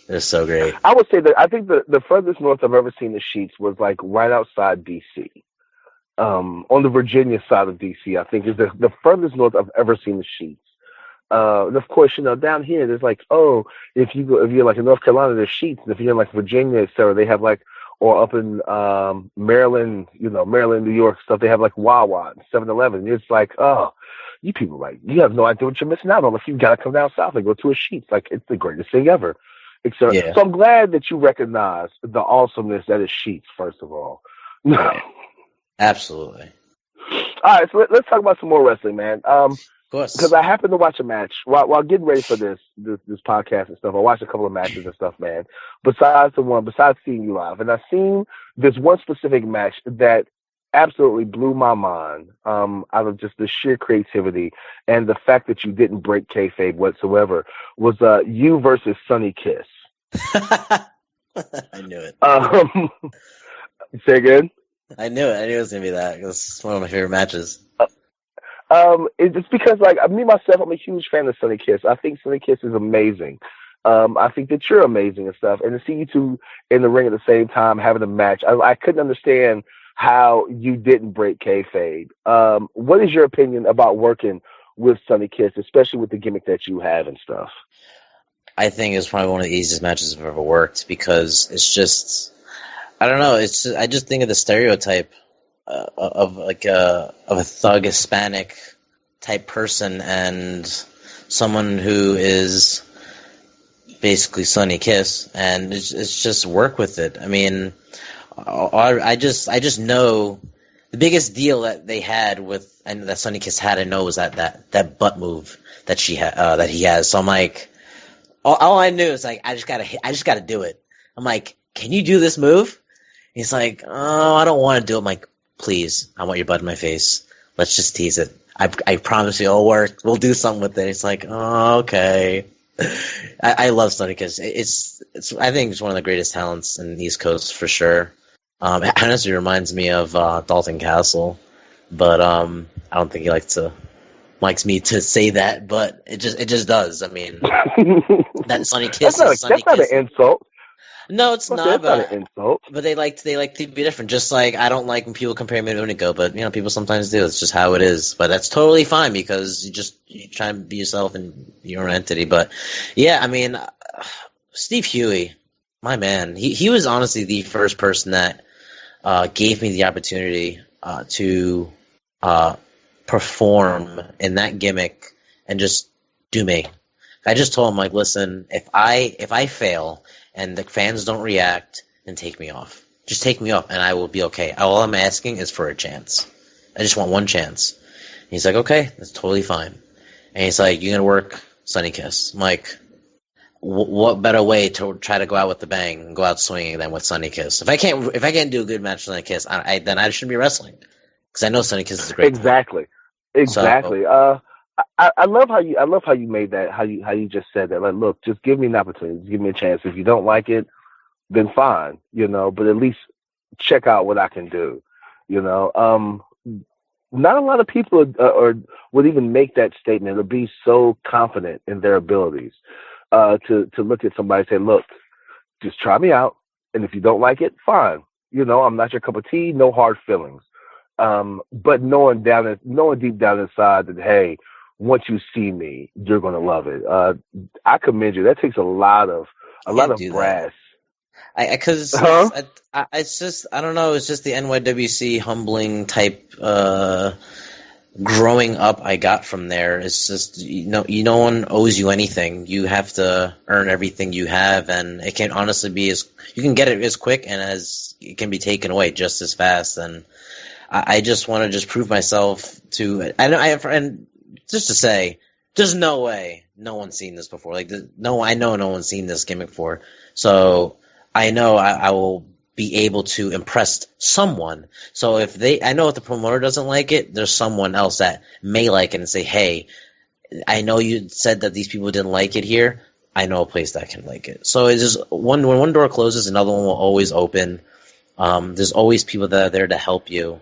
S3: They're so great.
S2: I would say that I think the furthest north I've ever seen the Sheetz was like right outside D.C. On the Virginia side of D.C., I think is the furthest north I've ever seen the Sheetz. And of course, down here, there's like, if you're like in North Carolina, there's Sheetz. And if you're in like Virginia, et cetera, they have like, or up in Maryland, Maryland, New York stuff, they have like Wawa and 7-Eleven. It's like, you people, like, you have no idea what you're missing out on. Like, you got to come down south and go to a Sheetz. Like, it's the greatest thing ever. Yeah. So I'm glad that you recognize the awesomeness that is Sheetz, first of all.
S3: Absolutely.
S2: All right, so let's talk about some more wrestling, man.
S3: Of course.
S2: Because I happened to watch a match while getting ready for this podcast and stuff. I watched a couple of matches and stuff, man. Besides seeing you live, and I seen this one specific match that absolutely blew my mind out of just the sheer creativity and the fact that you didn't break kayfabe whatsoever was you versus Sonny Kiss.
S3: I knew it.
S2: Say again?
S3: I knew it. I knew it was going to be that. It's one of my favorite matches.
S2: It's because, like, me myself, I'm a huge fan of Sonny Kiss. I think Sonny Kiss is amazing. I think that you're amazing and stuff. And to see you two in the ring at the same time having a match, I couldn't understand how you didn't break kayfabe. What is your opinion about working with Sonny Kiss, especially with the gimmick that you have and stuff?
S3: I think it's probably one of the easiest matches I've ever worked because it's just, I don't know. I just think of the stereotype of a thug Hispanic type person and someone who is basically Sonny Kiss, and it's just work with it. I mean, I just know the biggest deal that they had with, and that Sonny Kiss had, I know, was that butt move that that he has. So I'm like, all I knew is like, I just gotta do it. I'm like, can you do this move? He's like, oh, I don't want to do it. I'm like, please, I want your butt in my face. Let's just tease it. I promise you it'll work. We'll do something with it. It's like, oh, okay. I love Sonny Kiss. I think it's one of the greatest talents in the East Coast for sure. It honestly reminds me of Dalton Castle, but I don't think he likes me to say that, but it just does. I mean, that Sonny Kiss
S2: that's not an insult.
S3: No, it's not.
S2: That's not an insult.
S3: But they like to be different. Just like I don't like when people compare me to Unico, but people sometimes do. It's just how it is. But that's totally fine because you try and be yourself and your own entity. But yeah, I mean, Steve Huey, my man, he was honestly the first person that gave me the opportunity to perform in that gimmick and just do me. I just told him, like, listen, if I fail and the fans don't react, then take me off. Just take me off, and I will be okay. All I'm asking is for a chance. I just want one chance. And he's like, okay, that's totally fine. And he's like, you're going to work Sonny Kiss. I'm like, what better way to try to go out with the bang and go out swinging than with Sonny Kiss? If I can't do a good match with Sonny Kiss, then I shouldn't be wrestling. Because I know Sonny Kiss is a great
S2: Exactly.
S3: So,
S2: I love how you made that, how you just said that. Like, look, just give me an opportunity, just give me a chance. If you don't like it, then fine, but at least check out what I can do. Not a lot of people would even make that statement or be so confident in their abilities to look at somebody and say, look, just try me out, and if you don't like it, fine. I'm not your cup of tea, no hard feelings. But knowing deep down inside that, hey, once you see me, you're gonna love it. I commend you. That takes a lot of brass.
S3: It's just, I don't know. It's just the NYWC humbling type growing up I got from there. It's just no one owes you anything. You have to earn everything you have, and it can honestly be you can get it as quick and as it can be taken away just as fast. And I just want to just prove myself to. And just to say, there's no way no one's seen this before. I know no one's seen this gimmick before. So I know I will be able to impress someone. So I know if the promoter doesn't like it, there's someone else that may like it and say, hey, I know you said that these people didn't like it here. I know a place that can like it. So it's just when one door closes, another one will always open. There's always people that are there to help you.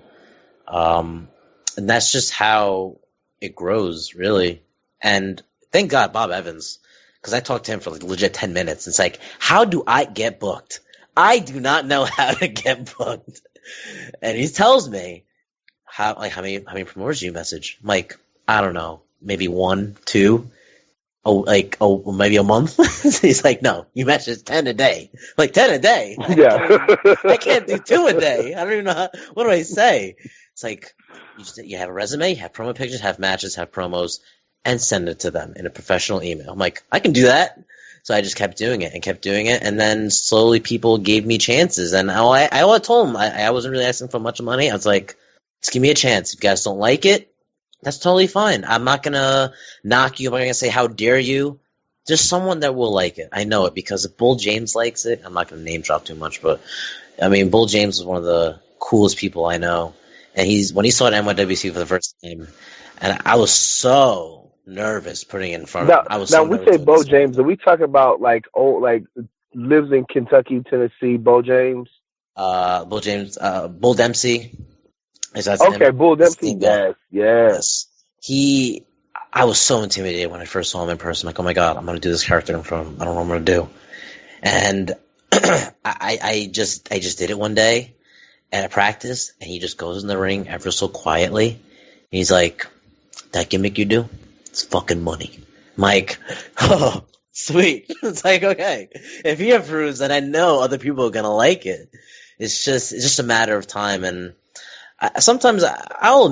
S3: And that's just how it grows, really. And thank God Bob Evans, because I talked to him for legit 10 minutes. It's like, how do I get booked? I do not know how to get booked. And he tells me, how many promoters do you message? I'm like, I don't know, maybe 1, 2, maybe a month. He's like, no, you message 10 a day. Like 10 a day?
S2: Yeah.
S3: I can't do 2 a day. I don't even know what do I say? It's like, you have a resume, you have promo pictures, have matches, have promos, and send it to them in a professional email. I'm like, I can do that. So I just kept doing it, and then slowly people gave me chances. And I told them I wasn't really asking for much money. I was like, just give me a chance. If you guys don't like it, that's totally fine. I'm not going to knock you. I'm not going to say, how dare you. There's someone that will like it. I know it, because if Bull James likes it, I'm not going to name drop too much, but I mean, Bull James is one of the coolest people I know. And when he saw the NYWC for the first time, and I was so nervous putting it in front of him. I was
S2: Now
S3: so
S2: we
S3: nervous
S2: say
S3: doing
S2: Bo
S3: this.
S2: James. Are we talking about like lives in Kentucky, Tennessee? Bo James.
S3: Bull James, Bull Dempsey. Is that his
S2: Okay,
S3: name?
S2: Bull
S3: His
S2: Dempsey.
S3: name,
S2: Yes.
S3: I was so intimidated when I first saw him in person. Like, oh my god, I'm gonna do this character in front of him. I don't know what I'm gonna do. And I just did it one day at a practice, and he just goes in the ring ever so quietly. And he's like, "That gimmick you do, it's fucking money." I'm like, oh, sweet. It's like, okay, if he approves, then I know other people are gonna like it. It's just a matter of time. And sometimes I'll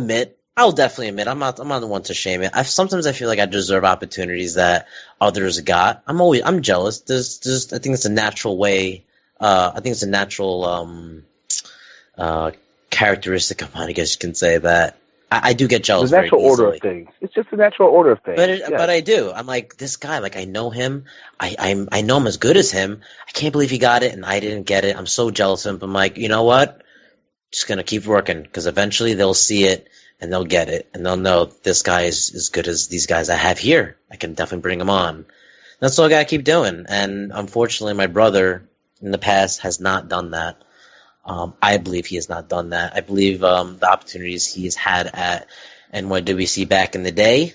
S3: definitely admit, I'm not the one to shame it. Sometimes I feel like I deserve opportunities that others got. I'm jealous. I think it's a natural way. I think it's a natural characteristic of mine, I guess you can say, that I do get jealous
S2: The
S3: very
S2: natural order
S3: easily.
S2: of things. It's just the natural order of things.
S3: But I do. I'm like, this guy, like, I know him. I know him as good as him. I can't believe he got it and I didn't get it. I'm so jealous of him. I'm like, you know what? Just gonna keep working, because eventually they'll see it and they'll get it and they'll know this guy is as good as these guys I have here. I can definitely bring him on. That's all I gotta keep doing. And unfortunately, my brother in the past has not done that. I believe he has not done that. I believe the opportunities he's had at NYWC back in the day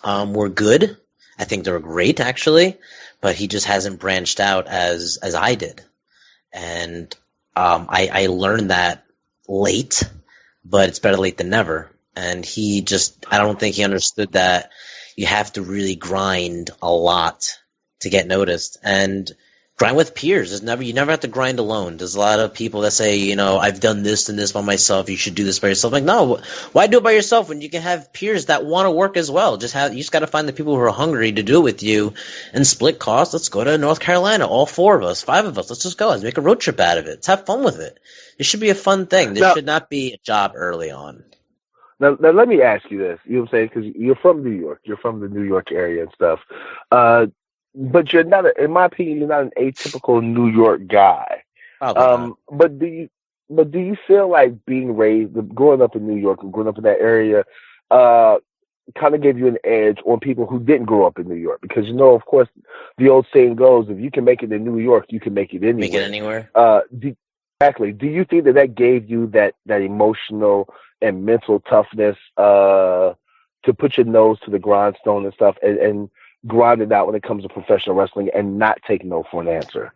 S3: were good. I think they were great, actually, but he just hasn't branched out as I did. And I learned that late, but it's better late than never. And I don't think he understood that you have to really grind a lot to get noticed. And grind with peers. You never have to grind alone. There's a lot of people that say, I've done this and this by myself. You should do this by yourself. Like, no, why do it by yourself when you can have peers that want to work as well? You just got to find the people who are hungry to do it with you and split costs. Let's go to North Carolina. All 4 of us, 5 of us. Let's just go. Let's make a road trip out of it. Let's have fun with it. It should be a fun thing. This should not be a job early on.
S2: Now let me ask you this. You know what I'm saying? Because you're from New York. You're from the New York area and stuff. But you're not, in my opinion, you're not an atypical New York guy. But do you feel like being raised, growing up in New York and growing up in that area, kind of gave you an edge on people who didn't grow up in New York? Because, of course, the old saying goes, if you can make it in New York, you can make it anywhere.
S3: Make it anywhere.
S2: Exactly. Do you think that gave you that emotional and mental toughness to put your nose to the grindstone and stuff and grind it out when it comes to professional wrestling and not take no for an answer?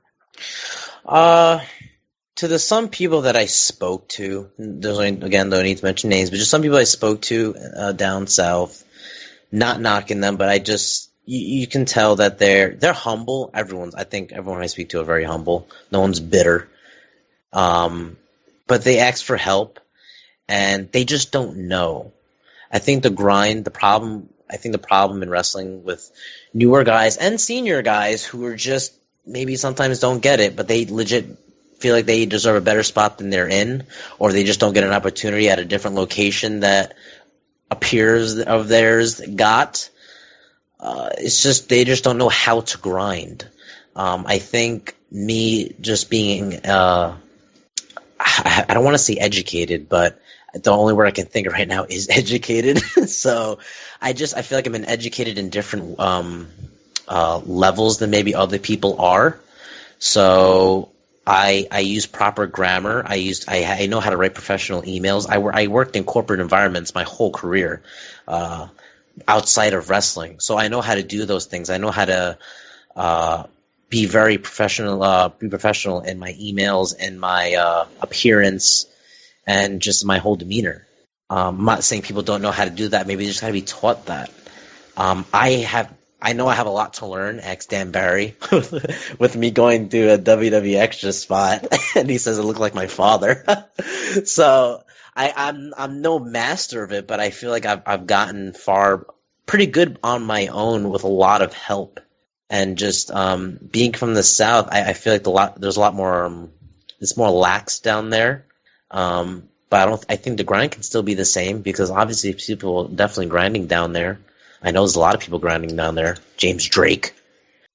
S3: To the some people that I spoke to, don't need to mention names, but just some people I spoke to down south, not knocking them, but you can tell that they're humble. I think everyone I speak to are very humble. No one's bitter. But they ask for help and they just don't know. I think the problem in wrestling with newer guys and senior guys who are just maybe sometimes don't get it, but they legit feel like they deserve a better spot than they're in, or they just don't get an opportunity at a different location that a peers of theirs got. It's just they just don't know how to grind. I think me just being I don't want to say educated, but the only word I can think of right now is educated. So I feel like I'm educated in different levels than maybe other people are. So I use proper grammar. I know how to write professional emails. I worked in corporate environments my whole career outside of wrestling. So I know how to do those things. I know how to be very professional, be professional in my emails and my appearance and just my whole demeanor. I'm not saying people don't know how to do that. Maybe they just got to be taught that. I know I have a lot to learn, ex Dan Barry, with me going to a WWE extra spot, and he says I look like my father. So I'm no master of it, but I feel like I've gotten pretty good on my own with a lot of help. And just being from the South, I feel like there's a lot more. It's more lax down there. But I think the grind can still be the same, because obviously people are definitely grinding down there. I know there's a lot of people grinding down there. James Drake.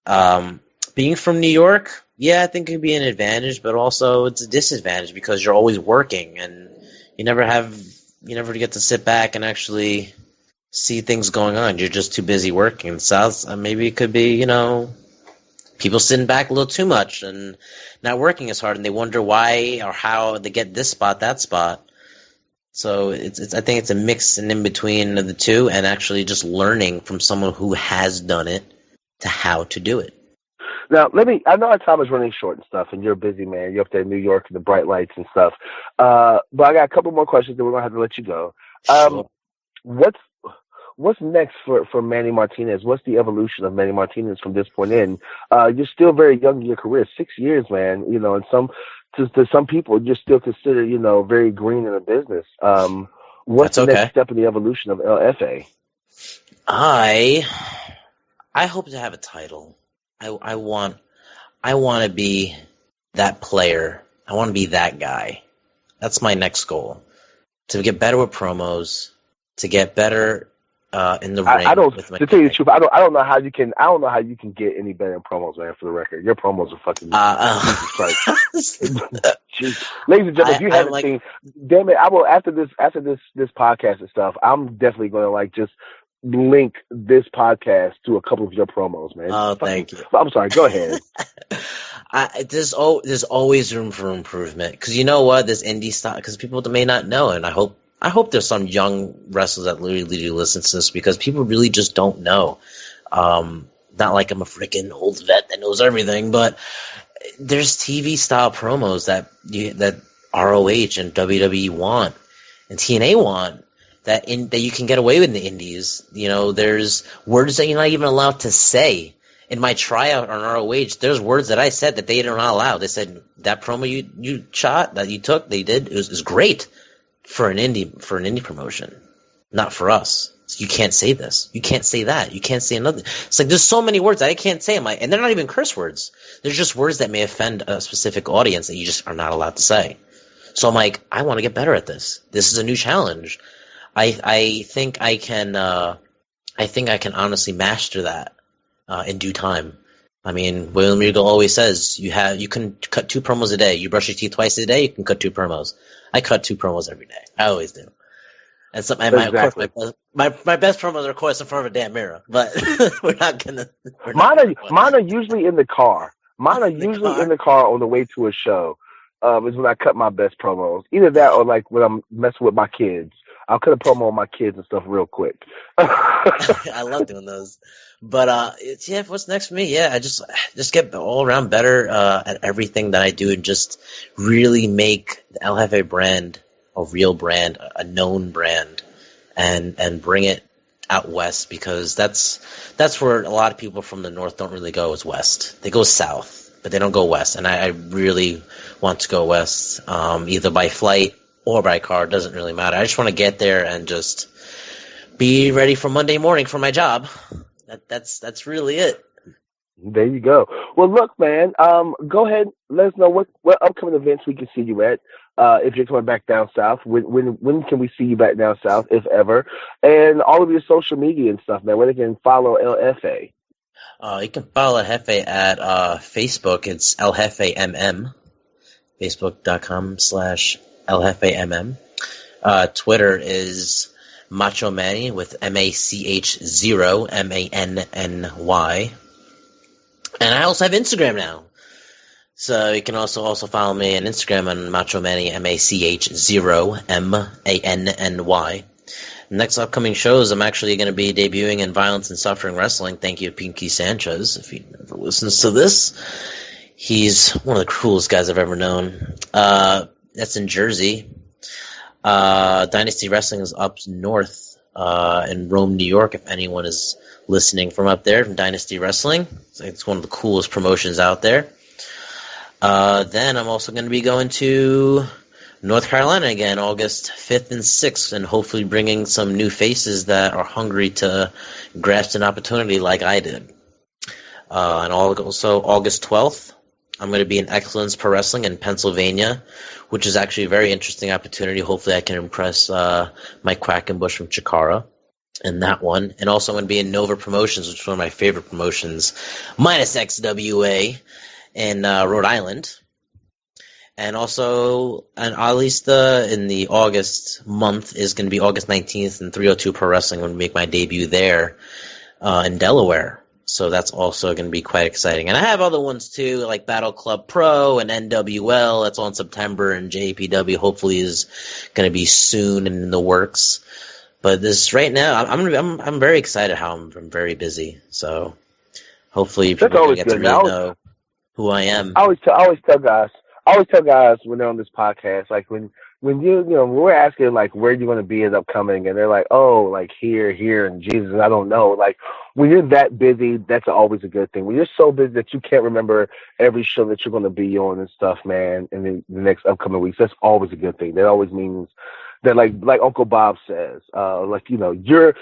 S3: Being from New York, yeah, I think it can be an advantage, but also it's a disadvantage because you're always working and you never have get to sit back and actually see things going on. You're just too busy working. South, maybe it could be, people sitting back a little too much and not working as hard, and they wonder why or how they get this spot, that spot. So I think it's a mix and in between of the two, and actually just learning from someone who has done it to how to do it.
S2: Now, I know our time is running short and stuff, and you're a busy man. You're up there in New York and the bright lights and stuff. But I got a couple more questions, and we're going to have to let you go.
S3: Sure.
S2: What's next for Manny Martinez? What's the evolution of Manny Martinez from this point in? You're still very young in your career, 6 years, man. And to some people, you're still considered, very green in the business. What's the next step in the evolution of LFA?
S3: I hope to have a title. I want to be that player. I want to be that guy. That's my next goal. To get better with promos, to get better in the ring.
S2: To tell you the truth, I don't know how you can get any better in promos, man. For the record, your promos are fucking Jesus Christ. Ladies and gentlemen, if you haven't seen, damn it, I will after this podcast and stuff. I'm definitely going to just link this podcast to a couple of your promos, man.
S3: Oh, thank you.
S2: I'm sorry. Go ahead.
S3: There's always room for improvement, because you know what, this indie stuff, because people may not know, and I hope there's some young wrestlers that really do listen to this, because people really just don't know. Not like I'm a freaking old vet that knows everything, but there's TV style promos that ROH and WWE want and TNA want that you can get away with in the indies. There's words that you're not even allowed to say. In my tryout on ROH, there's words that I said that they are not allowed. They said that promo you shot, that you took, they did, it was great for an indie promotion, not for us. So you can't say this. You can't say that. You can't say another. It's like there's so many words that I can't say. And they're not even curse words. They're just words that may offend a specific audience that you just are not allowed to say. So I'm like, I want to get better at this. This is a new challenge. I think I can honestly master that in due time. I mean, William Regal always says you can cut 2 promos a day. You brush your teeth twice a day, you can cut 2 promos. I cut 2 promos every day. I always do. And so,
S2: Exactly.
S3: my best promos are, of course, in front of a damn mirror. But we're not gonna.
S2: Mine are usually in the car. Mine are usually in the car on the way to a show. Is when I cut my best promos. Either that or like when I'm messing with my kids. I'll cut a promo on my kids and stuff real quick.
S3: I love doing those. But what's next for me? Yeah, I just get all around better at everything that I do, and just really make the El Jefe brand a real brand, a known brand, and bring it out west, because that's where a lot of people from the north don't really go, is west. They go south, but they don't go west, and I really want to go west, either by flight or by car. It doesn't really matter. I just want to get there and just be ready for Monday morning for my job. That's really it.
S2: There you go. Well, look, man, go ahead. Let us know what upcoming events we can see you at. If you're coming back down south, when can we see you back down south, if ever? And all of your social media and stuff, man, where they can follow LFA.
S3: You can follow El Jefe at Facebook. It's El Jefe MM. Facebook.com/El Jefe MM. Twitter is Macho Manny with MACH0 MANNY. And I also have Instagram now. So you can also follow me on Instagram on Macho Manny MACH0 MANNY. Next upcoming shows, I'm actually going to be debuting in Violence and Suffering Wrestling. Thank you, Pinky Sanchez, if he ever listens to this. He's one of the coolest guys I've ever known. That's in Jersey. Dynasty Wrestling is up north in Rome, New York, if anyone is listening from up there, from Dynasty Wrestling. It's one of the coolest promotions out there. Then I'm also going to be going to North Carolina again, August 5th and 6th, and hopefully bringing some new faces that are hungry to grasp an opportunity like I did. And also August 12th, I'm going to be in Excellence Pro Wrestling in Pennsylvania, which is actually a very interesting opportunity. Hopefully I can impress Mike Quackenbush from Chikara in that one. And also I'm going to be in Nova Promotions, which is one of my favorite promotions, minus XWA in Rhode Island. And also, and at least in the August month is going to be August 19th, and 302 Pro Wrestling. I'm going to make my debut there in Delaware. So that's also going to be quite exciting. And I have other ones too, like Battle Club Pro and NWL. That's on September, and JPW hopefully is going to be soon and in the works. But this right now, I'm very excited. How I'm very busy. So hopefully people will get to really know who I am.
S2: I always tell guys when they're on this podcast, like when we're asking like where you're going to be in upcoming, and they're like, oh, like here, and Jesus, I don't know. Like when you're that busy, that's always a good thing. When you're so busy that you can't remember every show that you're going to be on and stuff, man, in the next upcoming weeks, that's always a good thing. That always means that like Uncle Bob says, like, you're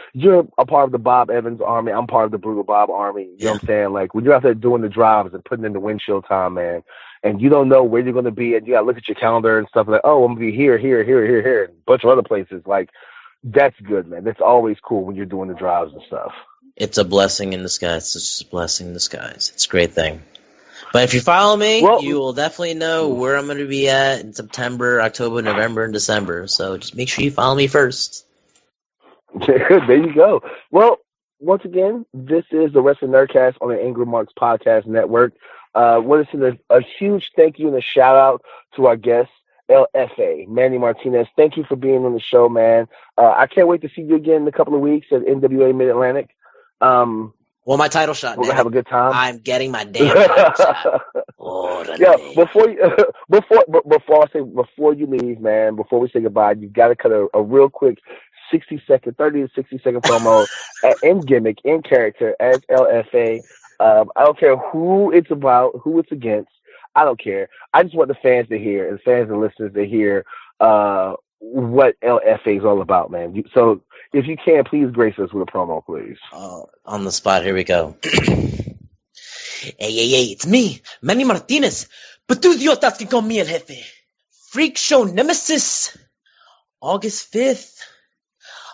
S2: a part of the Bob Evans army. I'm part of the Brutal Bob army. You know what I'm saying? Like when you're out there doing the drives and putting in the windshield time, man, and you don't know where you're going to be, and you got to look at your calendar and stuff like, oh, I'm going to be here, and a bunch of other places. Like, that's good, man. That's always cool when you're doing the drives and stuff.
S3: It's a blessing in disguise. It's just a blessing in disguise. It's a great thing. But if you follow me, you will definitely know where I'm going to be at in September, October, November, and December. So just make sure you follow me first.
S2: There you go. Well, once again, this is the Wrestling Nerdcast on the Angry Marks Podcast Network. Want to send a huge thank you and a shout out to our guest, LFA, Manny Martinez. Thank you for being on the show, man. I can't wait to see you again in a couple of weeks at NWA Mid-Atlantic.
S3: Well, my title shot.
S2: We're gonna have a good time.
S3: I'm getting my damn title shot.
S2: Yeah, before you leave, man, before we say goodbye, you got to cut a real quick 30 to 60 second promo in gimmick, in character as LFA. I don't care who it's about, who it's against. I don't care. I just want the fans to hear, and fans and listeners to hear what LFA is all about, man. So if you can, please grace us with a promo, please.
S3: On the spot, here we go. Hey, it's me, Manny Martinez. But tú idiotas que con mi el jefe. Freak Show Nemesis. August 5th.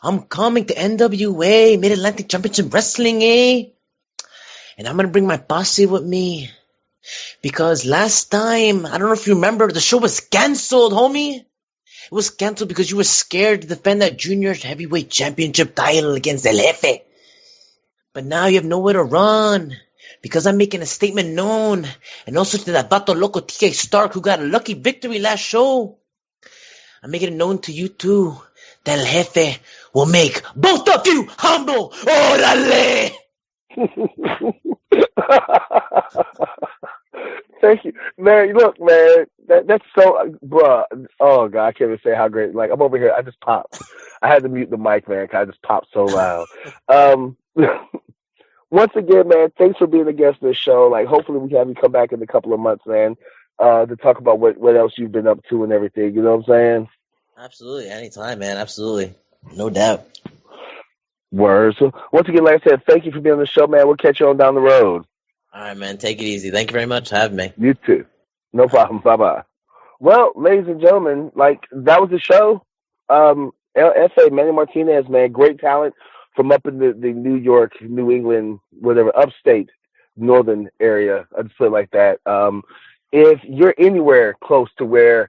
S3: I'm coming to NWA, Mid-Atlantic Championship Wrestling, And I'm going to bring my posse with me. Because last time, I don't know if you remember, the show was canceled, homie. It was canceled because you were scared to defend that junior heavyweight championship title against El Jefe. But now you have nowhere to run. Because I'm making a statement known. And also to that Vato Loco TK Stark who got a lucky victory last show. I'm making it known to you too. That El Jefe will make both of you humble. Orale!
S2: Thank you, man. Look, man, that's so, bruh. Oh God, I can't even say how great. Like I'm over here, I just popped. I had to mute the mic, man, because I just popped so loud. Once again, man, thanks for being a guest of the show. Like, hopefully, we can have you come back in a couple of months, man, to talk about what else you've been up to and everything. You know what I'm saying?
S3: Absolutely, anytime, man. Absolutely, no doubt.
S2: Word. So once again, like I said, thank you for being on the show, man. We'll catch you on down the road.
S3: All right, man. Take it easy. Thank you very much for having me.
S2: You too. No problem. Bye-bye. Well, ladies and gentlemen, like, that was the show. LFA, Manny Martinez, man, great talent from up in the New York, New England, whatever, upstate, northern area. I'd just put it like that. If you're anywhere close to where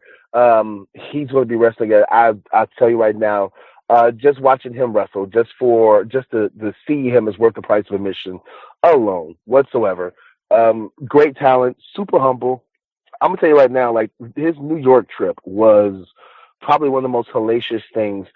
S2: he's going to be wrestling at, I'll tell you right now, just watching him wrestle, just to see him is worth the price of admission alone, whatsoever. Great talent, super humble. I'm gonna tell you right now, like, his New York trip was probably one of the most hellacious things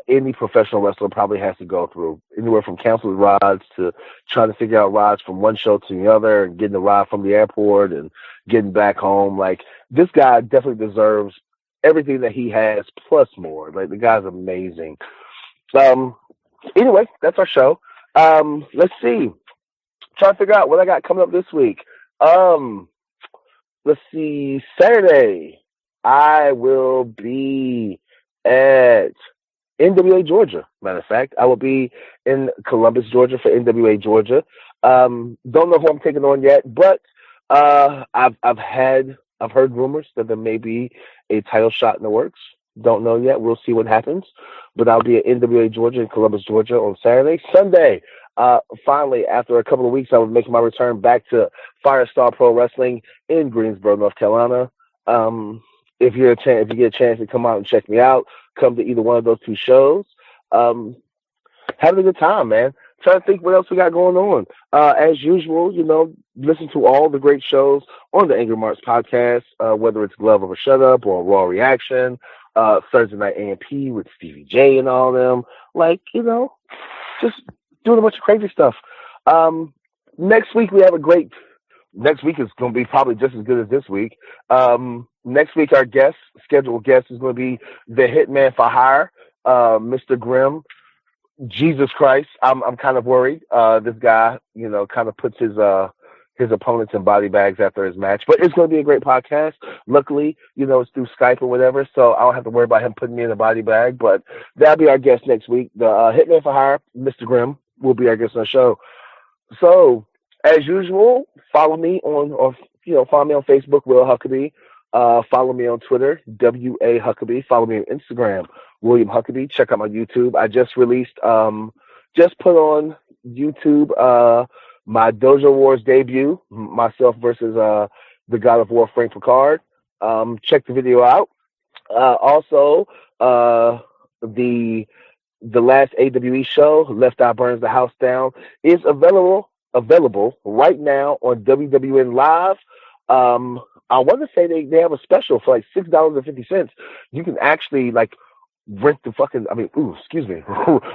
S2: any professional wrestler probably has to go through. Anywhere from canceled rides to trying to figure out rides from one show to the other, and getting a ride from the airport and getting back home. Like, this guy definitely deserves everything that he has plus more. Like, the guy's amazing. Anyway, that's our show. Let's see. Trying to figure out what I got coming up this week. Let's see. Saturday, I will be at NWA Georgia. Matter of fact, I will be in Columbus, Georgia for NWA Georgia. Don't know who I'm taking on yet, but I've heard rumors that there may be a title shot in the works. Don't know yet. We'll see what happens. But I'll be at NWA Georgia in Columbus, Georgia on Saturday. Sunday, finally, after a couple of weeks, I will make my return back to Firestar Pro Wrestling in Greensboro, North Carolina. If if you get a chance to come out and check me out, come to either one of those two shows. Um, Having a good time, man. Trying to think what else we got going on. As usual, listen to all the great shows on the Angry Marks podcast, whether it's Glove of a Shut Up or Raw Reaction, Thursday Night A&P with Stevie J and all them. Like, just doing a bunch of crazy stuff. Next week we have a great. Next week is going to be probably just as good as this week. Next week our scheduled guest is going to be the Hitman for Hire, Mr. Grimm. Jesus Christ, I'm kind of worried. This guy, kind of puts his opponents in body bags after his match. But it's going to be a great podcast. Luckily, it's through Skype or whatever, so I don't have to worry about him putting me in a body bag. But that'll be our guest next week. The Hitman for Hire, Mr. Grimm, will be our guest on the show. So, as usual, follow me on Facebook, Will Huckabee. Follow me on Twitter, W.A. Huckabee. Follow me on Instagram, William Huckabee. Check out my YouTube. I just released, just put on YouTube my Dojo Wars debut, myself versus the God of War, Frank Picard. Check the video out. Also, the last AWE show, Left Eye Burns the House Down, is available right now on WWN Live. I want to say they have a special for like $6.50. You can actually rent the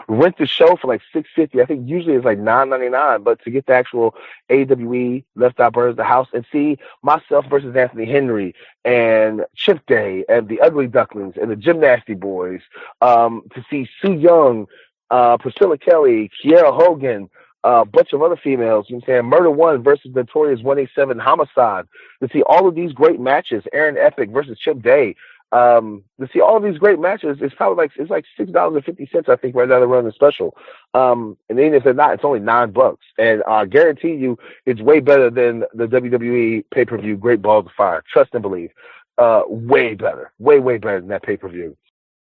S2: rent the show for like $6.50. I think usually it's like $9.99, but to get the actual AWE Left Eye Burns the House and see myself versus Anthony Henry and Chip Day and the Ugly Ducklings and the Gymnasty Boys, to see Sue Young, Priscilla Kelly, Kiera Hogan, a bunch of other females, Murder One versus Notorious 187 Homicide, to see all of these great matches, Aaron Epic versus Chip Day, to see all of these great matches, it's probably it's like $6.50, I think, right now they're running the special. And even if they're not, it's only $9. And I guarantee you it's way better than the WWE pay-per-view Great Balls of Fire. Trust and believe. Way better. Way better than that pay-per-view.